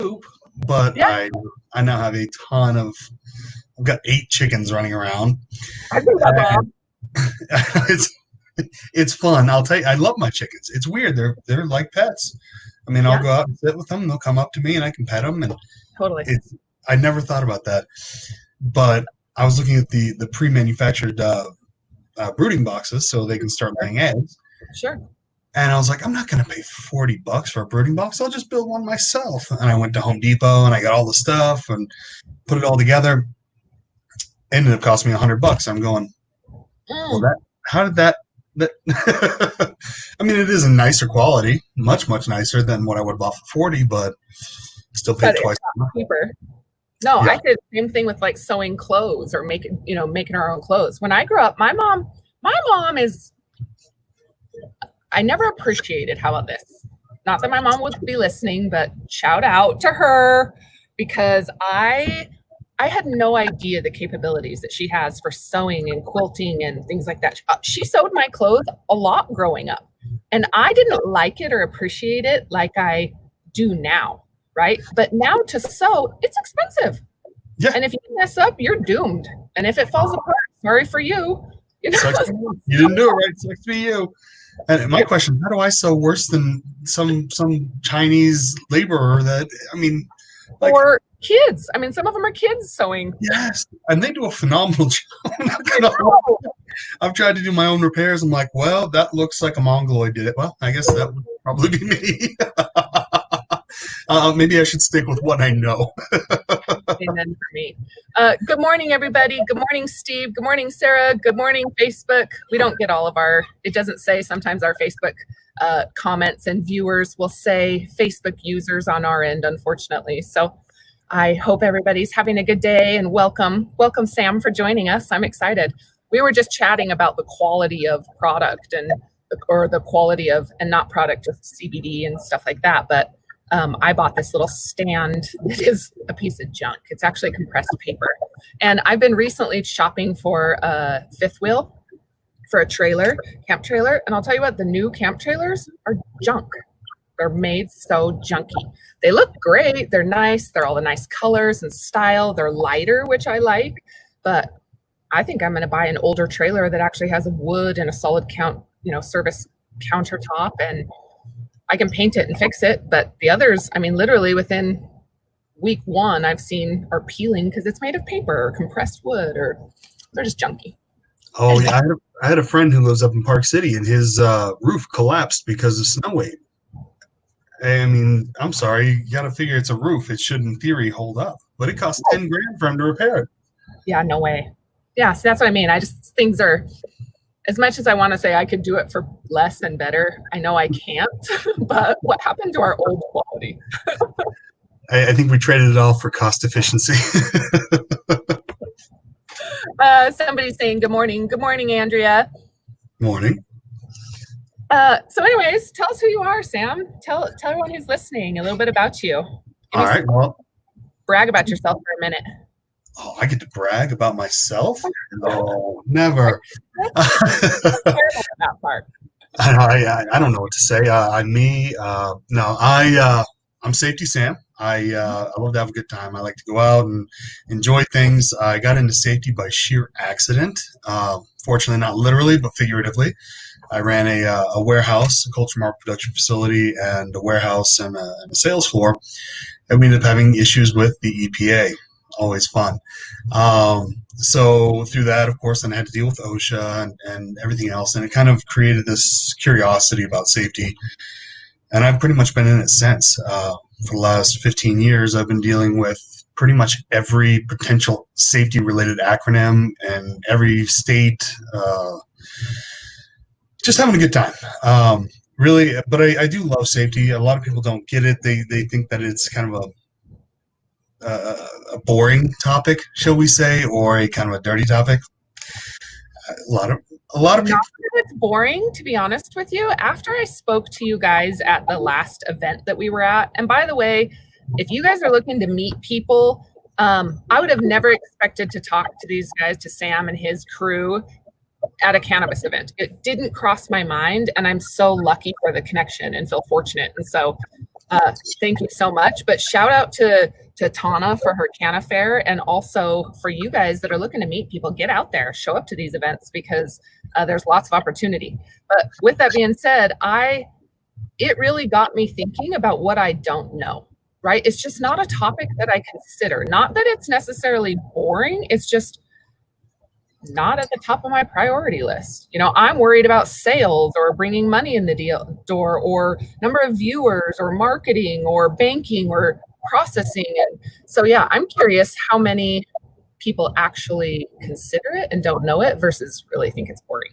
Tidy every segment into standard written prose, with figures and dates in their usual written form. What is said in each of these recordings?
coop, but Yeah. I now have I've got 8 chickens running around. I think that's It's fun. I'll tell you, I love my chickens. It's weird. They're like pets. I mean, I'll go out and sit with them. They'll come up to me and I can pet them. And totally. I never thought about that, but I was looking at the pre-manufactured brooding boxes so they can start laying eggs. Sure. And I was like, I'm not going to pay $40 for a brooding box. I'll just build one myself. And I went to Home Depot and I got all the stuff and put it all together. Ended up costing me $100. I'm going, well, how did that I mean, it is a nicer quality, much nicer than what I would have bought for 40, but still paid twice. Cheaper. No, yeah. I did the same thing with like sewing clothes or making our own clothes. When I grew up, my mom is. I never appreciated, how about this? Not that my mom would be listening, but shout out to her, because I had no idea the capabilities that she has for sewing and quilting and things like that. She sewed my clothes a lot growing up, and I didn't like it or appreciate it like I do now, right? But now to sew, it's expensive. Yeah. And if you mess up, you're doomed. And if it falls apart, sorry for you. You didn't do it right. Sucks to be you. And my question, how do I sew worse than some Chinese laborer that, I mean, like, or kids. I mean, some of them are kids sewing. Yes, and they do a phenomenal job. I've tried to do my own repairs. I'm like, well, that looks like a Mongoloid did it. Well, I guess that would probably be me. Maybe I should stick with what I know. Amen for me. Good morning, everybody. Good morning, Steve. Good morning, Sarah. Good morning, Facebook. We don't get all of it doesn't say sometimes our Facebook comments, and viewers will say Facebook users on our end, unfortunately. So I hope everybody's having a good day, and welcome, Sam, for joining us. I'm excited. We were just chatting about the quality of product and not product, just CBD and stuff like that. But I bought this little stand that is a piece of junk. It's actually compressed paper. And I've been recently shopping for a fifth wheel for a camp trailer. And I'll tell you what, the new camp trailers are junk. They're made so junky. They look great. They're nice. They're all the nice colors and style. They're lighter, which I like. But I think I'm going to buy an older trailer that actually has a wood and a solid service countertop, and I can paint it and fix it. But the others, I mean, literally within week 1, I've seen are peeling because it's made of paper or compressed wood, or they're just junky. Oh, yeah. I had a friend who lives up in Park City, and his roof collapsed because of snow wave. I mean, I'm sorry, you got to figure it's a roof. It should, in theory, hold up. But it cost $10,000 for him to repair it. Yeah, no way. Yeah, so that's what I mean. Things are, as much as I want to say I could do it for less and better, I know I can't. But what happened to our old quality? I think we traded it all for cost efficiency. Somebody's saying good morning. Good morning, Andrea. Morning. So anyways, tell us who you are, Sam. Tell everyone who's listening a little bit about you. All right. Well, brag about yourself for a minute. Oh, I get to brag about myself? No, never. That part. I don't know what to say. I'm Safety Sam. I love to have a good time. I like to go out and enjoy things. I got into safety by sheer accident. Fortunately, not literally, but figuratively. I ran a warehouse, a culture market production facility, and a warehouse and a sales floor. And we ended up having issues with the EPA. Always fun. So through that, of course, then I had to deal with OSHA and everything else. And it kind of created this curiosity about safety. And I've pretty much been in it since. For the last 15 years, I've been dealing with pretty much every potential safety-related acronym in every state. Just having a good time. Really, but I do love safety. A lot of people don't get it. They think that it's kind of a boring topic, shall we say, or a kind of a dirty topic. A lot of people. Not that it's boring, to be honest with you. After I spoke to you guys at the last event that we were at, and by the way, if you guys are looking to meet people, I would have never expected to talk to these guys, to Sam and his crew, at a cannabis event. It didn't cross my mind, and I'm so lucky for the connection and feel fortunate. And so Thank you so much. But shout out to Tana for her Canna Fair, and also for you guys that are looking to meet people. Get out there, show up to these events, because there's lots of opportunity. But with that being said, it really got me thinking about what I don't know, right? It's just not a topic that I consider. Not that it's necessarily boring, it's just not at the top of my priority list. I'm worried about sales or bringing money in the door, or number of viewers, or marketing, or banking, or processing. And so, yeah, I'm curious how many people actually consider it and don't know it versus really think it's boring.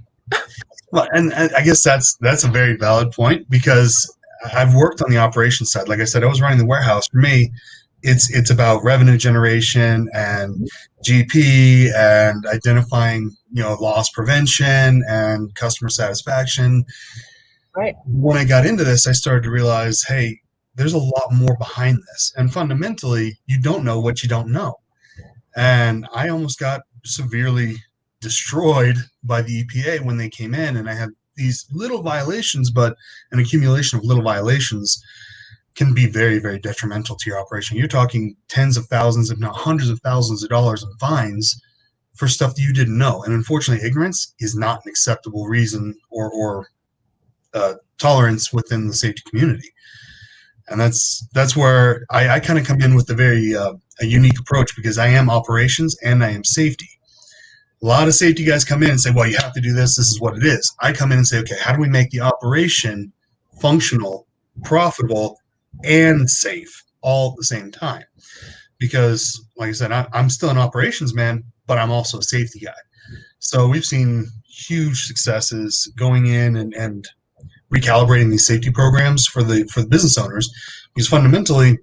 Well, and I guess that's a very valid point, because I've worked on the operations side. Like I said, I was running the warehouse. For me, it's about revenue generation and GP and identifying, loss prevention and customer satisfaction. Right. When I got into this, I started to realize, hey, there's a lot more behind this. And fundamentally, you don't know what you don't know. And I almost got severely destroyed by the EPA when they came in, and I had these little violations, but an accumulation of little violations can be very, very detrimental to your operation. You're talking tens of thousands, if not hundreds of thousands of dollars in fines for stuff that you didn't know. And unfortunately, ignorance is not an acceptable reason or tolerance within the safety community. And that's where I kind of come in with a very a unique approach, because I am operations and I am safety. A lot of safety guys come in and say, well, you have to do this. This is what it is. I come in and say, okay, how do we make the operation functional, profitable, and safe all at the same time? Because, like I said, I'm still an operations man, but I'm also a safety guy. So we've seen huge successes going in and recalibrating these safety programs for the business owners, because fundamentally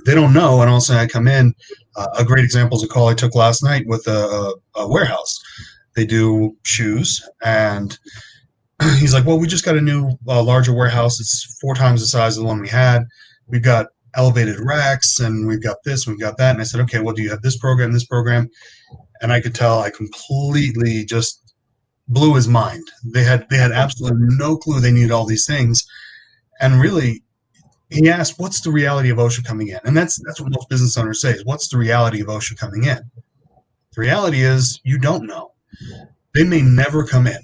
they don't know. And also, I come in. A great example is a call I took last night with a warehouse. They do shoes, and he's like, well, we just got a new larger warehouse. It's 4 times the size of the one we had. We've got elevated racks, and we've got this, we've got that. And I said, okay, well, do you have this program? And I could tell I completely just blew his mind. They had absolutely no clue they needed all these things. And really, he asked, what's the reality of Osha coming in? And that's what most business owners say is, what's the reality of Osha coming in? The reality is, you don't know. They may never come in.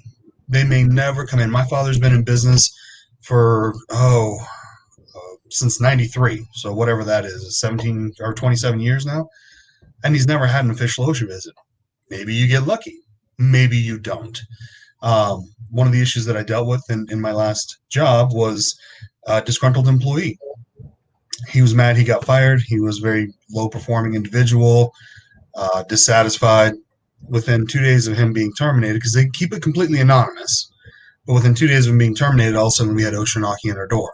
My father's been in business for, since 93. So whatever that is, 17 or 27 years now. And he's never had an official Osha visit. Maybe you get lucky. Maybe you don't. One of the issues that I dealt with in my last job was a disgruntled employee. He was mad he got fired. He was a very low-performing individual, dissatisfied. Within 2 days of him being terminated, because they keep it completely anonymous, but within 2 days of him being terminated, all of a sudden we had Osha knocking at our door.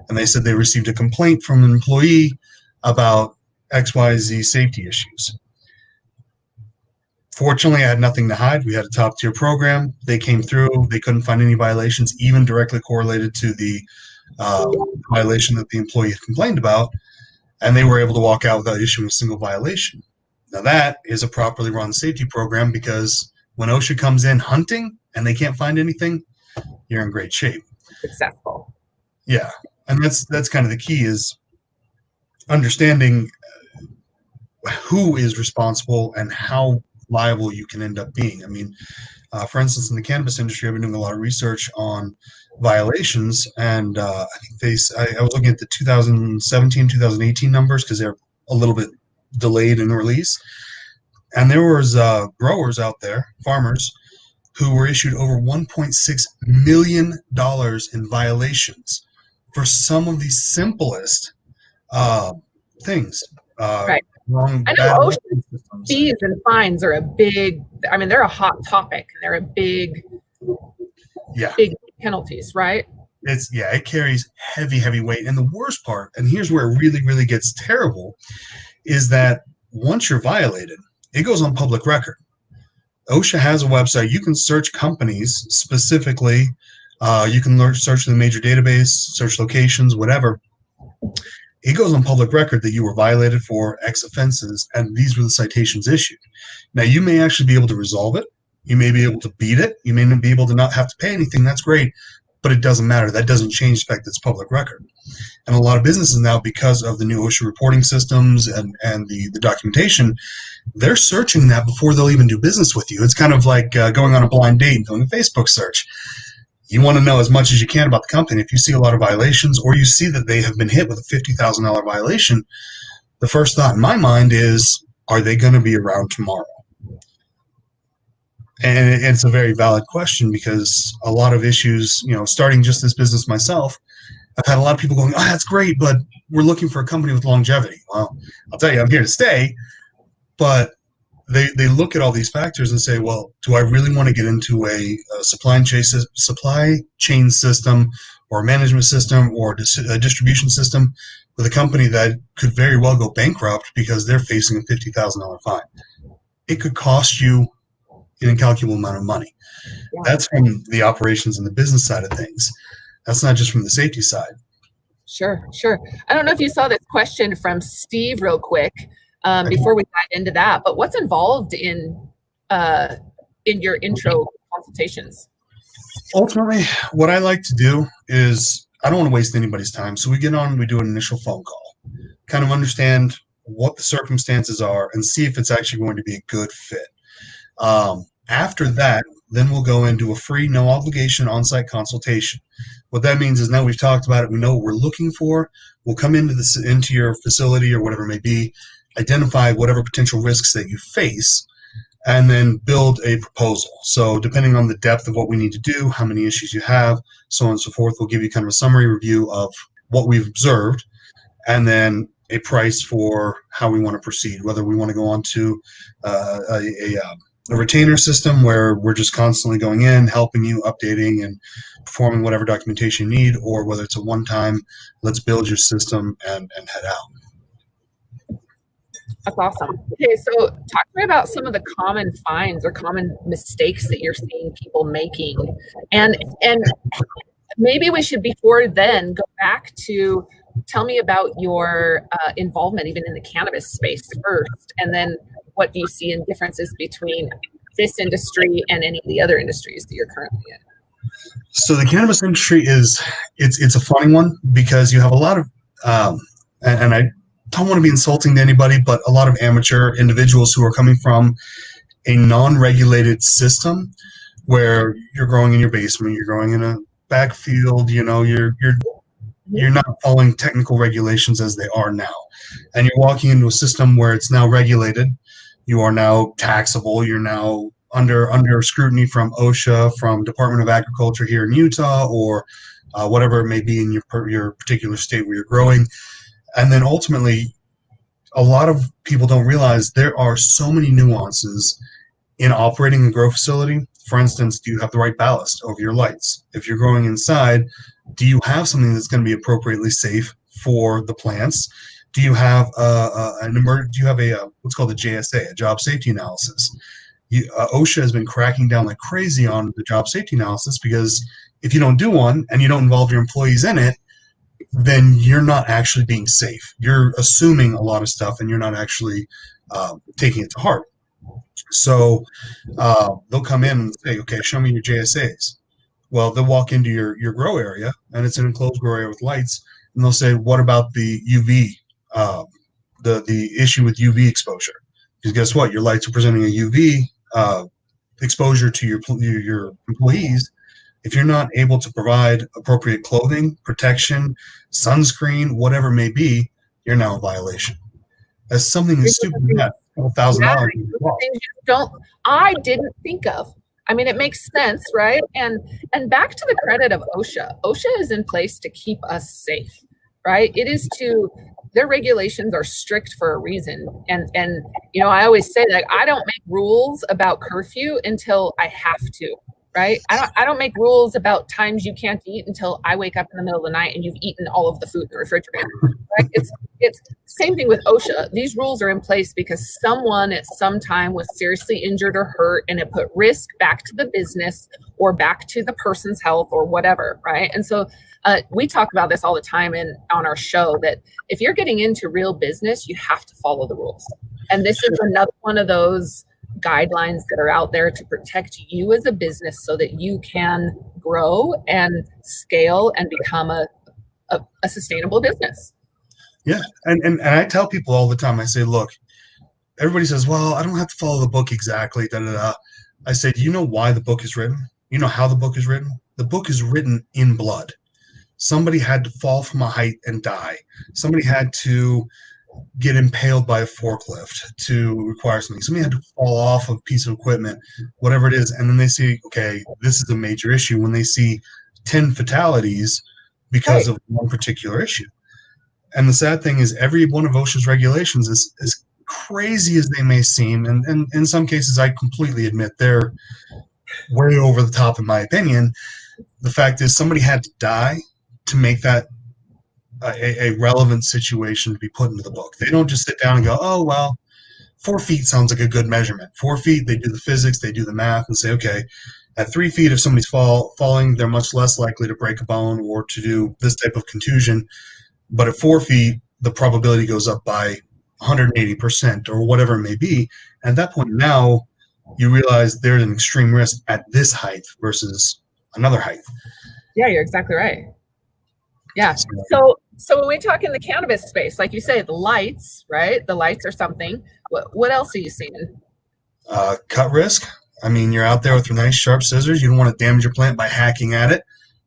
And they said they received a complaint from an employee about XYZ safety issues. Fortunately, I had nothing to hide. We had a top-tier program. They came through. They couldn't find any violations, even directly correlated to the violation that the employee had complained about, and they were able to walk out without issuing a single violation. Now that is a properly run safety program, because when OSHA comes in hunting and they can't find anything, you're in great shape. Successful. Yeah, and that's kind of the key, is understanding who is responsible and how liable you can end up being. I mean, for instance, in the cannabis industry, I've been doing a lot of research on violations, and I think I was looking at the 2017, 2018 numbers, because they're a little bit delayed in release. And there was growers out there, farmers, who were issued over $1.6 million in violations for some of the simplest things. Right. I know OSHA fees and fines are they're a hot topic. They're a big penalties, right? It carries heavy weight. And the worst part, and here's where it really, really gets terrible, is that once you're violated, it goes on public record. OSHA has a website. You can search companies specifically. You can search the major database, search locations, whatever. It goes on public record that you were violated for X offenses, and these were the citations issued. Now, you may actually be able to resolve it. You may be able to beat it. You may be able to not have to pay anything. That's great. but it doesn't matter. That doesn't change the fact that it's public record. And a lot of businesses now, because of the new OSHA reporting systems and the documentation, they're searching that before they'll even do business with you. It's kind of like going on a blind date and doing a Facebook search. You want to know as much as you can about the company. If you see a lot of violations, or you see that they have been hit with a $50,000 violation, the first thought in my mind is, are they going to be around tomorrow? And it's a very valid question, because a lot of issues, starting just this business myself, I've had a lot of people going, oh, that's great, but we're looking for a company with longevity. Well, I'll tell you, I'm here to stay, but they look at all these factors and say, well, do I really want to get into a supply chain system, or a management system, or a distribution system with a company that could very well go bankrupt because they're facing a $50,000 fine? It could cost you an incalculable amount of money. Yeah. That's from the operations and the business side of things. That's not just from the safety side. Sure. I don't know if you saw this question from Steve real quick before we dive into that, but what's involved in your intro consultations? Ultimately, what I like to do is, I don't want to waste anybody's time. So we get on, we do an initial phone call, kind of understand what the circumstances are and see if it's actually going to be a good fit. After that, then we'll go into a free, no obligation on-site consultation. What that means is, now we've talked about it, we know what we're looking for. We'll come into your facility or whatever it may be, identify whatever potential risks that you face, and then build a proposal. So depending on the depth of what we need to do, how many issues you have, so on and so forth, we'll give you kind of a summary review of what we've observed, and then a price for how we want to proceed, whether we want to go on to a retainer system where we're just constantly going in, helping you, updating and performing whatever documentation you need, or whether it's a one-time, let's build your system and head out. That's awesome. Okay, so talk to me about some of the common fines or common mistakes that you're seeing people making. And maybe we should, before then, go back to tell me about your involvement even in the cannabis space first, and then what do you see in differences between this industry and any of the other industries that you're currently in? So the cannabis industry it's a funny one, because you have a lot of, and I don't want to be insulting to anybody, but a lot of amateur individuals who are coming from a non-regulated system where you're growing in your basement, you're growing in a backfield, you're not following technical regulations as they are now. And you're walking into a system where it's now regulated. You are now taxable. You're now under scrutiny from OSHA, from Department of Agriculture here in Utah, or whatever it may be in your particular state where you're growing. And then ultimately, a lot of people don't realize there are so many nuances in operating a grow facility. For instance, do you have the right ballast over your lights? If you're growing inside, do you have something that's going to be appropriately safe for the plants? Do you have what's called a JSA, a job safety analysis? OSHA has been cracking down like crazy on the job safety analysis, because if you don't do one and you don't involve your employees in it, then you're not actually being safe. You're assuming a lot of stuff and you're not actually taking it to heart. So they'll come in and say, okay, show me your JSAs. Well, they'll walk into your grow area, and it's an enclosed grow area with lights, and they'll say, what about the UV, the issue with UV exposure? Because guess what? Your lights are presenting a UV exposure to your employees. If you're not able to provide appropriate clothing, protection, sunscreen, whatever it may be, you're now in violation. That's something as stupid as that, $1,000. I didn't think of. I mean, it makes sense, right? And back to the credit of OSHA. OSHA is in place to keep us safe, right? Their regulations are strict for a reason. And I always say that I don't make rules about curfew until I have to, right? I don't make rules about times you can't eat until I wake up in the middle of the night and you've eaten all of the food in the refrigerator, right? It's same thing with OSHA. These rules are in place because someone at some time was seriously injured or hurt, and it put risk back to the business or back to the person's health or whatever, right? And so we talk about this all the time on our show, that if you're getting into real business, you have to follow the rules. And this is another one of those guidelines that are out there to protect you as a business so that you can grow and scale and become a sustainable business. Yeah. And I tell people all the time, I say, look, everybody says, well, I don't have to follow the book exactly. Da, da, da. I say, do you know why the book is written? You know how the book is written? The book is written in blood. Somebody had to fall from a height and die. Somebody had to get impaled by a forklift to require something. Somebody had to fall off a piece of equipment, whatever it is. And then they see, okay, this is a major issue when they see 10 fatalities because of one particular issue. And the sad thing is every one of OSHA's regulations is as crazy as they may seem. And in some cases, I completely admit they're way over the top, in my opinion. The fact is somebody had to die to make that a relevant situation to be put into the book. They don't just sit down and go, oh, well, 4 feet sounds like a good measurement. 4 feet, they do the physics, they do the math and say, okay, at 3 feet, if somebody's falling, they're much less likely to break a bone or to do this type of contusion. But at 4 feet, the probability goes up by 180% or whatever it may be. And at that point now, you realize there's an extreme risk at this height versus another height. Yeah, you're exactly right. Yeah. So when we talk in the cannabis space, like you say, the lights, right? The lights are something. What else are you seeing? Cut risk. I mean, you're out there with your nice sharp scissors. You don't want to damage your plant by hacking at it.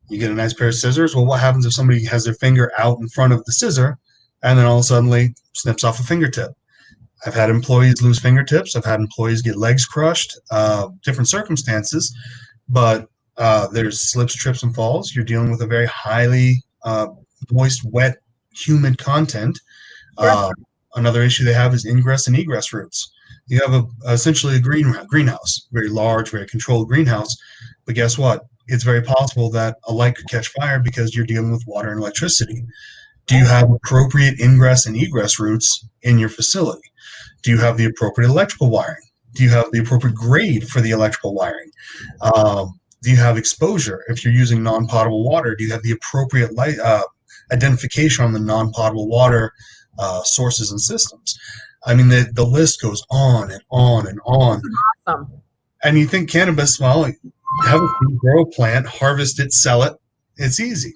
You get a nice pair of scissors. Well, what happens if somebody has their finger out in front of the scissor and then all of a sudden snips off a fingertip? I've had employees lose fingertips. I've had employees get legs crushed, different circumstances. But there's slips, trips, and falls. You're dealing with a very highly moist, wet, humid content. Another issue they have is ingress and egress routes. You have essentially a greenhouse, very large, very controlled greenhouse. But guess what? It's very possible that a light could catch fire because you're dealing with water and electricity. Do you have appropriate ingress and egress routes in your facility? Do you have the appropriate electrical wiring? Do you have the appropriate grade for the electrical wiring? Do you have exposure? If you're using non-potable water, do you have the appropriate light identification on the non-potable water sources and systems? I mean, the list goes on and on and on. Awesome. And you think cannabis, well, have a seed, grow a plant, harvest it, sell it. It's easy.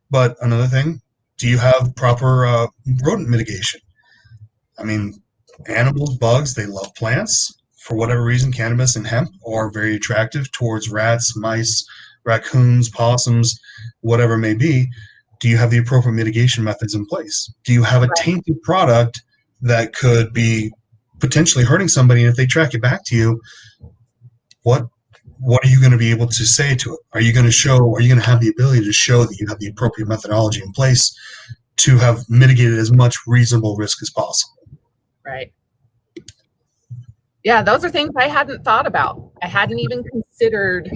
But another thing, do you have proper rodent mitigation? I mean, animals, bugs, they love plants. For whatever reason, cannabis and hemp are very attractive towards rats, mice, raccoons, possums, whatever it may be. Do you have the appropriate mitigation methods in place? Do you have a tainted product that could be potentially hurting somebody? And if they track it back to you, what are you going to be able to say to it? Are you going to have the ability to show that you have the appropriate methodology in place to have mitigated as much reasonable risk as possible? Right. Yeah, those are things I hadn't thought about. I hadn't even considered.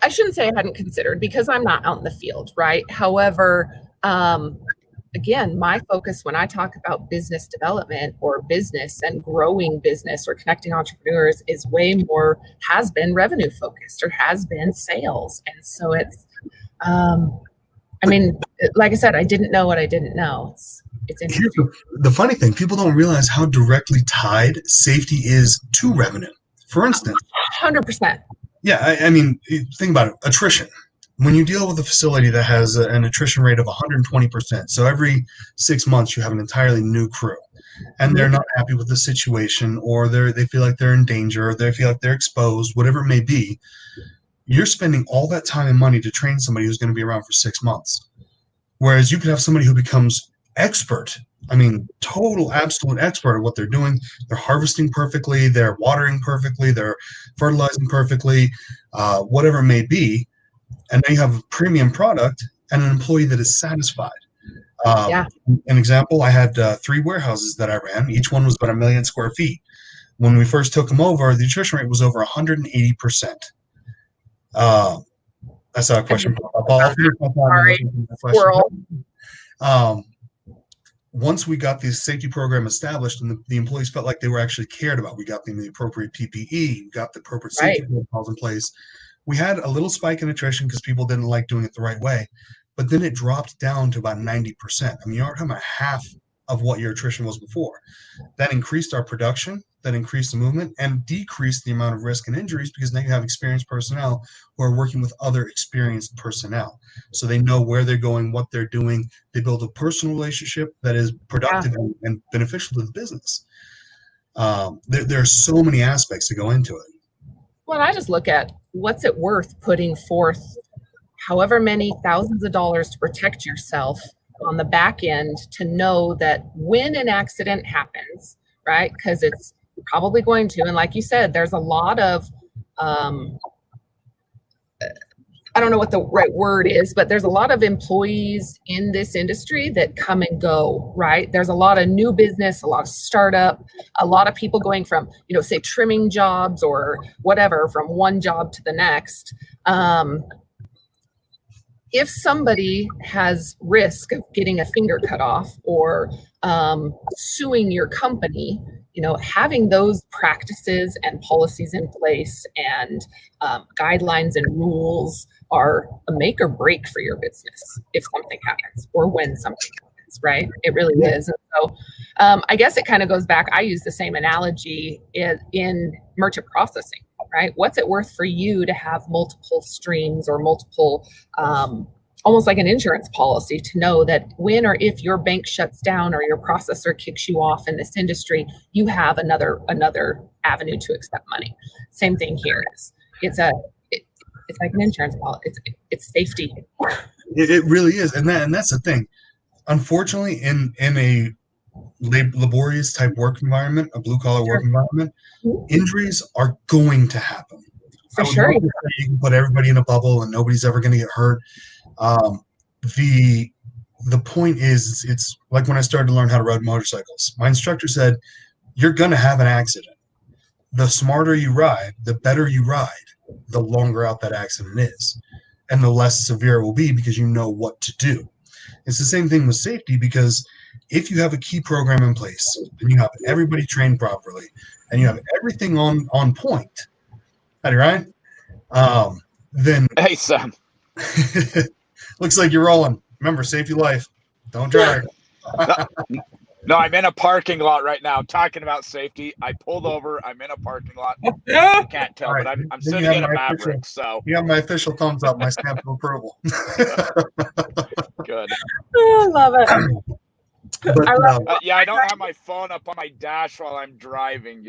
I shouldn't say I hadn't considered because I'm not out in the field, right? However, again, my focus when I talk about business development or business and growing business or connecting entrepreneurs is way more, has been revenue focused or has been sales. And so it's, I mean, like I said, I didn't know what I didn't know. It's interesting. The funny thing, people don't realize how directly tied safety is to revenue. For instance, 100%. Yeah, I mean, think about it. Attrition. When you deal with a facility that has an attrition rate of 120%, so every 6 months you have an entirely new crew, and they're not happy with the situation, or they feel like they're in danger, or they feel like they're exposed, whatever it may be, you're spending all that time and money to train somebody who's going to be around for 6 months. Whereas you could have somebody who becomes expert. I mean, total, absolute expert at what they're doing. They're harvesting perfectly. They're watering perfectly. They're fertilizing perfectly, whatever it may be. And now you have a premium product and an employee that is satisfied. An example, I had 3 warehouses that I ran. Each one was about 1 million square feet. When we first took them over, the attrition rate was over 180%. I saw a question. Sorry, squirrel. Once we got the safety program established and the employees felt like they were actually cared about, we got them the appropriate PPE, we got the appropriate safety protocols in place. We had a little spike in attrition because people didn't like doing it the right way, but then it dropped down to about 90%. I mean, you are talking about half of what your attrition was before. That increased our production. that increase the movement and decrease the amount of risk and injuries, because now you have experienced personnel who are working with other experienced personnel. So they know where they're going, what they're doing. They build a personal relationship that is productive and beneficial to the business. There are so many aspects to go into it. Well, I just look at what's it worth putting forth however many thousands of dollars to protect yourself on the back end to know that when an accident happens, right? Because it's probably going to, and like you said, there's a lot of, I don't know what the right word is, but there's a lot of employees in this industry that come and go, right? There's a lot of new business, a lot of startup, a lot of people going from, say trimming jobs or whatever, from one job to the next. If somebody has risk of getting a finger cut off or suing your company, having those practices and policies in place and guidelines and rules are a make or break for your business if something happens or when something happens, right? It really is. And so I guess it kind of goes back. I use the same analogy in merchant processing, right? What's it worth for you to have multiple streams or multiple, almost like an insurance policy, to know that when or if your bank shuts down or your processor kicks you off in this industry, you have another avenue to accept money. Same thing here. It's like an insurance policy. It's safety. It really is, and that's the thing. Unfortunately, in a laborious type work environment, a blue collar work environment, injuries are going to happen. For sure, you can put everybody in a bubble and nobody's ever going to get hurt. The point is, it's like when I started to learn how to ride motorcycles. My instructor said, "You're going to have an accident. The smarter you ride, the better you ride, the longer out that accident is, and the less severe it will be because you know what to do." It's the same thing with safety, because if you have a key program in place and you have everybody trained properly and you have everything on point, right? Then hey, Sam. Looks like you're rolling. Remember, save your life. Don't drive. No, I'm in a parking lot right now talking about safety. I pulled over. I'm in a parking lot. You can't tell, Right. but I'm sitting in a Maverick. So you have my official thumbs up, my stamp of approval. Good. I love it. But, yeah, I don't have my phone up on my dash while I'm driving.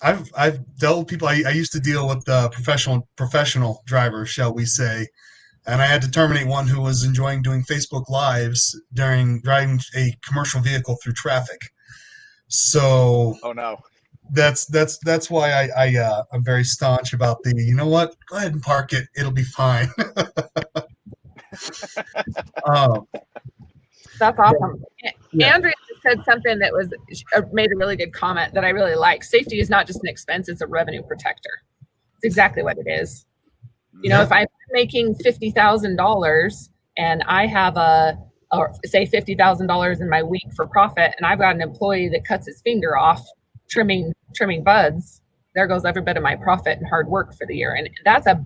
I've dealt with people. I used to deal with professional drivers, shall we say, and I had to terminate one who was enjoying doing Facebook Lives during driving a commercial vehicle through traffic. So, oh no, that's why I'm very staunch about the. You know what? Go ahead and park it. It'll be fine. That's awesome. Yeah. Andrea said something that made a really good comment that I really like. Safety is not just an expense; it's a revenue protector. It's exactly what it is. If I'm making $50,000 and I have say $50,000 in my week for profit, and I've got an employee that cuts his finger off trimming buds, there goes every bit of my profit and hard work for the year, and that's a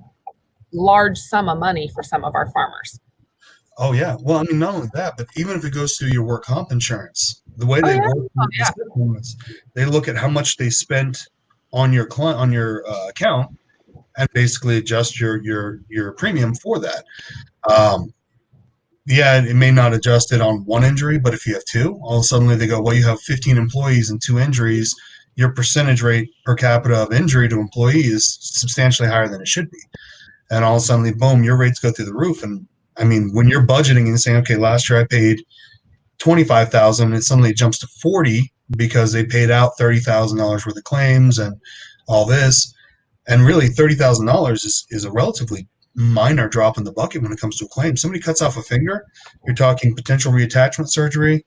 large sum of money for some of our farmers. Oh yeah. Well, I mean, not only that, but even if it goes through your work comp insurance, the way they work is they look at how much they spent on your account and basically adjust your premium for that. It may not adjust it on one injury, but if you have two, all of a sudden they go, well, you have 15 employees and 2 injuries. Your percentage rate per capita of injury to employee is substantially higher than it should be. And all of a sudden, boom, your rates go through the roof. And I mean, when you're budgeting and saying, okay, last year I paid $25,000, it suddenly jumps to 40 because they paid out $30,000 worth of claims and all this. And really, $30,000 is a relatively minor drop in the bucket when it comes to a claim. Somebody cuts off a finger, you're talking potential reattachment surgery,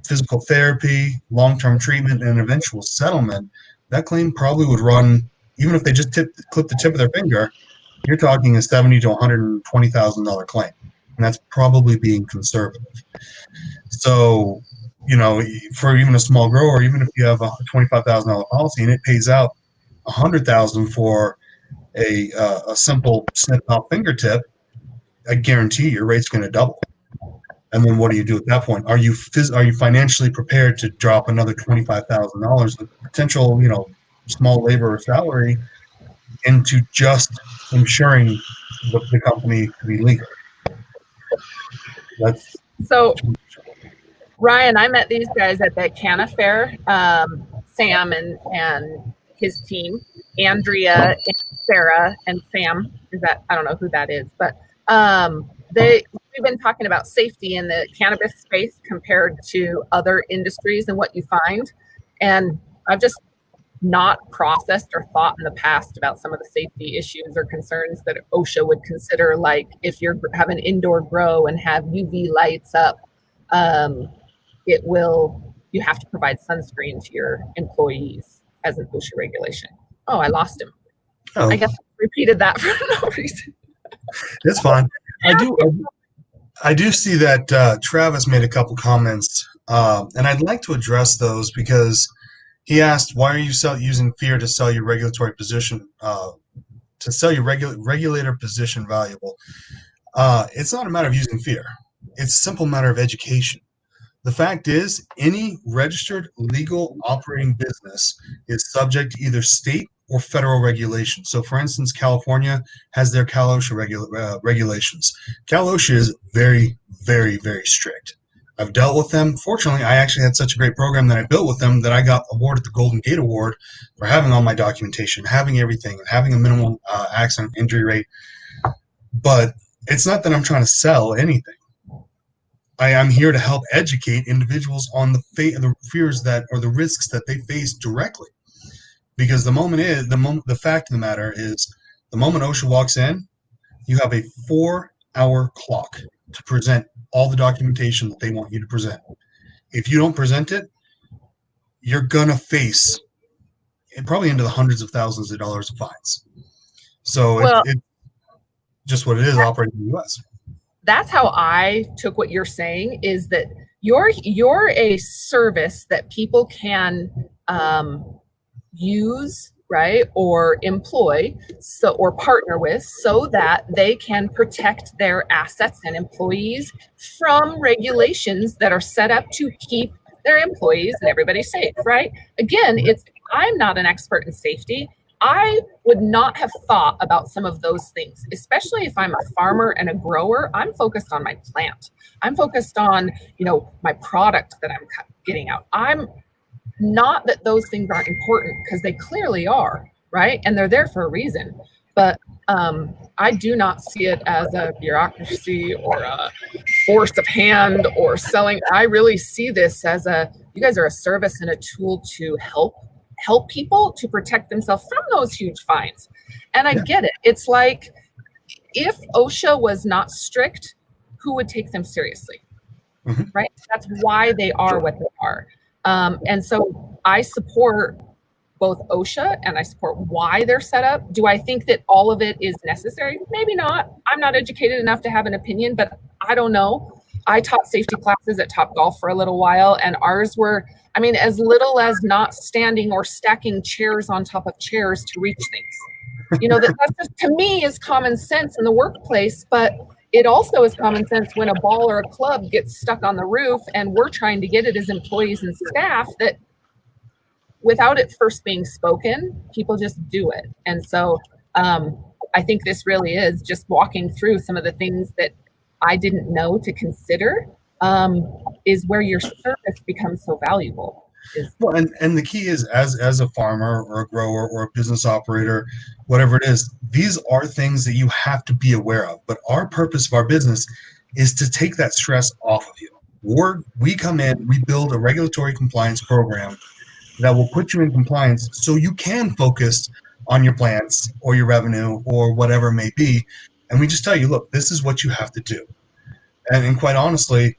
physical therapy, long-term treatment, and eventual settlement. That claim probably would run, even if they just clip the tip of their finger, you're talking a $70,000 to $120,000 claim. And that's probably being conservative. So, for even a small grower, even if you have a $25,000 policy and it pays out $100,000 for a simple snip off fingertip, I guarantee your rate's going to double. And then what do you do at that point? Are you financially prepared to drop another $25,000 of potential, small labor or salary into just ensuring the company to be legal? That's So, Ryan, I met these guys at the Canna Fair. Sam and his team, Andrea and Sarah and Sam. I don't know who that is, but we've been talking about safety in the cannabis space compared to other industries and what you find. And I've just not processed or thought in the past about some of the safety issues or concerns that OSHA would consider, like if you have an indoor grow and have UV lights up, you have to provide sunscreen to your employees as an OSHA regulation. Oh, I lost him. Oh. I guess I repeated that for no reason. It's fine. I do see that Travis made a couple comments, and I'd like to address those because he asked, "Why are you using fear to sell your regulatory position regulator position valuable?" It's not a matter of using fear. It's a simple matter of education. The fact is, any registered legal operating business is subject to either state or federal regulation. So, for instance, California has their Cal OSHA regulations. Cal OSHA is very, very, very strict. I've dealt with them. Fortunately, I actually had such a great program that I built with them that I got awarded the Golden Gate Award for having all my documentation, having everything, and having a minimum accident injury rate. But it's not that I'm trying to sell anything. I am here to help educate individuals on the fears or the risks that they face directly. Because the fact of the matter is, the moment OSHA walks in, you have a 4-hour clock to present all the documentation that they want you to present. If you don't present it, you're gonna face probably into the hundreds of thousands of dollars of fines. So it's just what it is operating in the U.S. That's how I took what you're saying, is that you're a service that people can use, right, or employ, or partner with, so that they can protect their assets and employees from regulations that are set up to keep their employees and everybody safe, right? Again, I'm not an expert in safety. I would not have thought about some of those things, especially if I'm a farmer and a grower. I'm focused on my plant. I'm focused on, my product that I'm getting out. I'm not that those things aren't important, because they clearly are, right? And they're there for a reason. But I do not see it as a bureaucracy or a force of hand or selling. I really see this as you guys are a service and a tool to help people to protect themselves from those huge fines. And I get it. It's like, if OSHA was not strict, who would take them seriously? Mm-hmm. Right? That's why they are what they are. And so I support both OSHA and I support why they're set up. Do I think that all of it is necessary? Maybe not. I'm not educated enough to have an opinion, but I don't know. I taught safety classes at Topgolf for a little while, and ours were, as little as not standing or stacking chairs on top of chairs to reach things. That's just, to me, is common sense in the workplace, but it also is common sense when a ball or a club gets stuck on the roof and we're trying to get it as employees and staff, that without it first being spoken, people just do it. And so I think this really is just walking through some of the things that I didn't know to consider, is where your service becomes so valuable. Well, and the key is, as a farmer or a grower or a business operator, whatever it is, these are things that you have to be aware of. But our purpose of our business is to take that stress off of you. We come in, we build a regulatory compliance program that will put you in compliance so you can focus on your plants or your revenue or whatever it may be. And we just tell you, look, this is what you have to do. And quite honestly,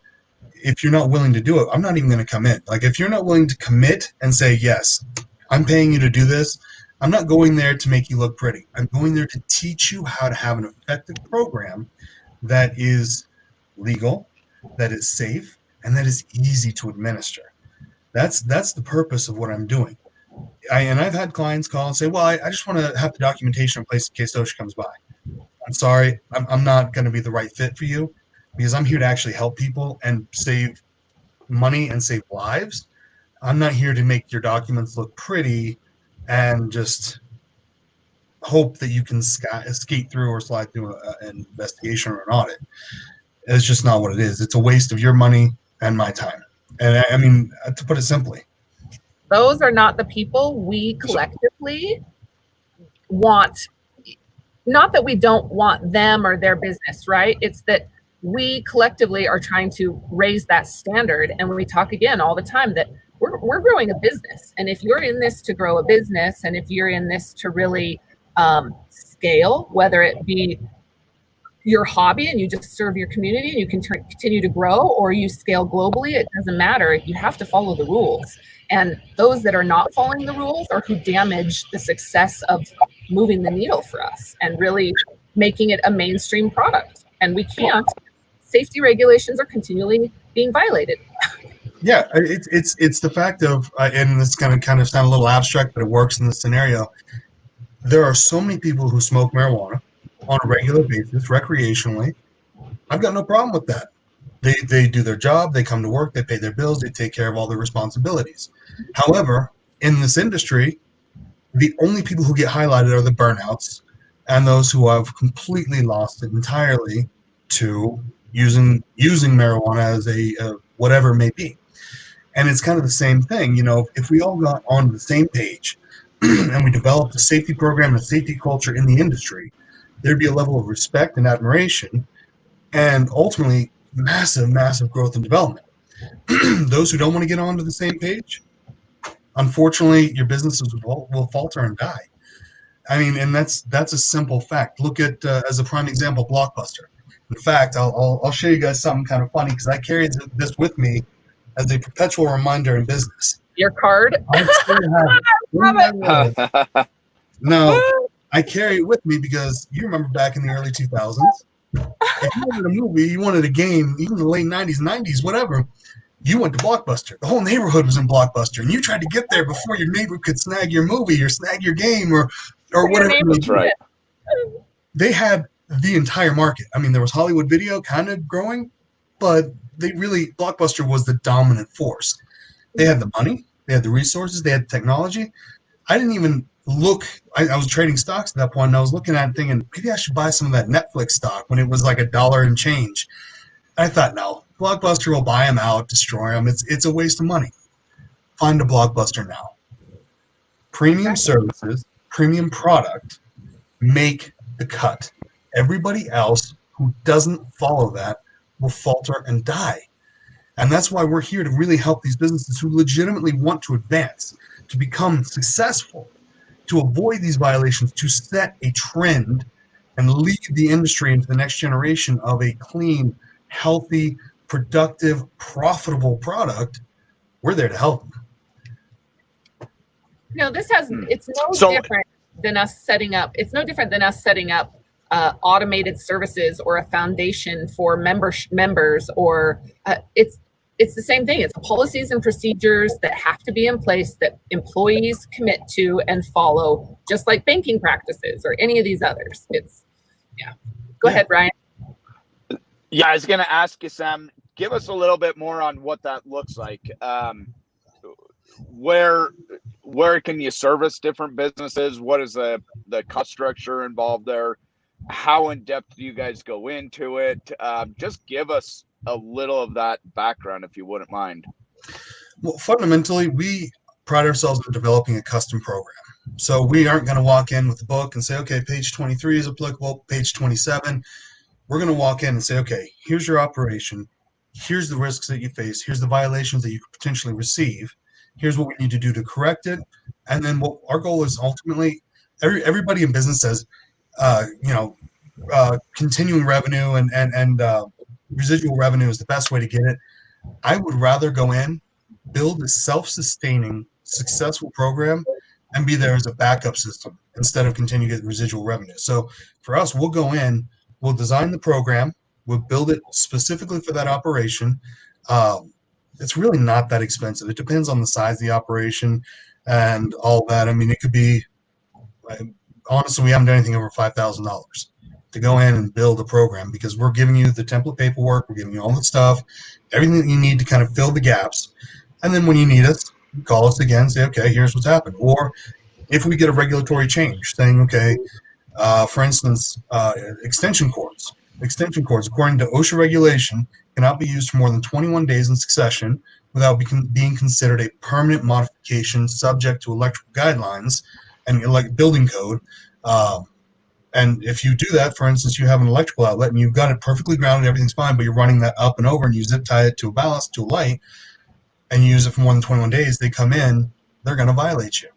if you're not willing to do it, I'm not even going to come in. Like, if you're not willing to commit and say, yes, I'm paying you to do this, I'm not going there to make you look pretty. I'm going there to teach you how to have an effective program that is legal, that is safe, and that is easy to administer. That's the purpose of what I'm doing. And I've had clients call and say, well, I just want to have the documentation in place in case OSHA comes by. I'm sorry, I'm not going to be the right fit for you. because I'm here to actually help people and save money and save lives. I'm not here to make your documents look pretty and just hope that you can skate through or slide through an investigation or an audit. It's just not what it is. It's a waste of your money and my time. And I mean, to put it simply, those are not the people we collectively want. Not that we don't want them or their business, right? It's that we collectively are trying to raise that standard. And we talk again all the time that we're growing a business. And if you're in this to grow a business, and if you're in this to really scale, whether it be your hobby and you just serve your community and you can continue to grow, or you scale globally, it doesn't matter. You have to follow the rules. And those that are not following the rules are who damage the success of moving the needle for us and really making it a mainstream product. And we can't. Safety regulations are continually being violated. Yeah, it's the fact of, and it's going to kind of sound a little abstract, but it works in this scenario. There are so many people who smoke marijuana on a regular basis, recreationally. I've got no problem with that. They do their job, they come to work, they pay their bills, they take care of all their responsibilities. However, in this industry, the only people who get highlighted are the burnouts and those who have completely lost it entirely to using marijuana as a whatever it may be. And it's kind of the same thing. If we all got on the same page and we developed a safety program and a safety culture in the industry, there'd be a level of respect and admiration and ultimately massive, massive growth and development. Those who don't want to get onto the same page, unfortunately, your businesses will falter and die. I mean, and that's a simple fact. Look at, as a prime example, Blockbuster. In fact, I'll show you guys something kind of funny because I carry this with me as a perpetual reminder in business. Your card? No, I carry it with me because you remember back in the early 2000s, if you wanted a movie, you wanted a game, even the late 90s, whatever, you went to Blockbuster. The whole neighborhood was in Blockbuster, and you tried to get there before your neighbor could snag your movie or snag your game or whatever. That's right. They had the entire market. I mean, there was Hollywood Video kind of growing, but Blockbuster was the dominant force. They had the money, they had the resources, they had the technology. I didn't even look. I was trading stocks at that point, and I was looking at it thinking, maybe I should buy some of that Netflix stock when it was like $1 and change. And I thought, no, Blockbuster will buy them out, destroy them. It's a waste of money. Find a Blockbuster now. Premium services, premium product, make the cut. Everybody else who doesn't follow that will falter and die. And that's why we're here to really help these businesses who legitimately want to advance, to become successful, to avoid these violations, to set a trend and lead the industry into the next generation of a clean, healthy, productive, profitable product. We're there to help them. It's no different than us setting up. It's no different than us setting up automated services or a foundation for members, or it's the same thing. It's policies and procedures that have to be in place that employees commit to and follow, just like banking practices or any of these others. Go ahead, Ryan. Yeah, I was going to ask you, Sam, give us a little bit more on what that looks like. Where can you service different businesses? What is the cost structure involved there? How in depth do you guys go into it? Just give us a little of that background, if you wouldn't mind. Well, fundamentally, we pride ourselves in developing a custom program. So we aren't going to walk in with a book and say, okay, page 23 is applicable, page 27. We're going to walk in and say, okay, here's your operation. Here's the risks that you face. Here's the violations that you could potentially receive. Here's what we need to do to correct it. And then what our goal is ultimately, everybody in business says, continuing revenue and residual revenue is the best way to get it. I would rather go in, build a self-sustaining, successful program, and be there as a backup system instead of continue to get residual revenue. So for us, we'll go in, we'll design the program, we'll build it specifically for that operation. It's really not that expensive. It depends on the size of the operation and all that. I mean, it could be, honestly, we haven't done anything over $5,000 to go in and build a program, because we're giving you the template paperwork, we're giving you all the stuff, everything that you need to kind of fill the gaps. And then when you need us, you call us again, say, okay, here's what's happened. Or if we get a regulatory change saying, okay, for instance, extension cords. Extension cords, according to Osha regulation, cannot be used for more than 21 days in succession without being considered a permanent modification subject to electrical guidelines and building code. And if you do that, for instance, you have an electrical outlet and you've got it perfectly grounded, everything's fine, but you're running that up and over and you zip tie it to a ballast, to a light, and you use it for more than 21 days, they come in, they're going to violate you.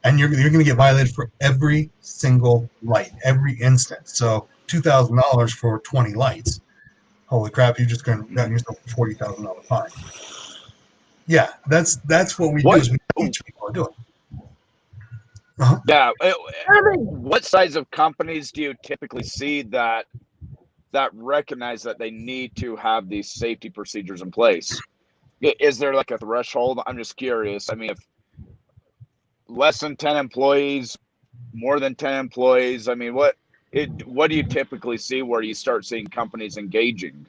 And you're going to get violated for every single light, every instance. So $2,000 for 20 lights. Holy crap, you just gotten yourself a $40,000 fine. Yeah, that's what we do, is we teach people how to do it. Uh-huh. Yeah. What size of companies do you typically see that recognize that they need to have these safety procedures in place? Is there like a threshold? I'm just curious. I mean, if less than 10 employees, more than 10 employees, I mean, what do you typically see where you start seeing companies engaging?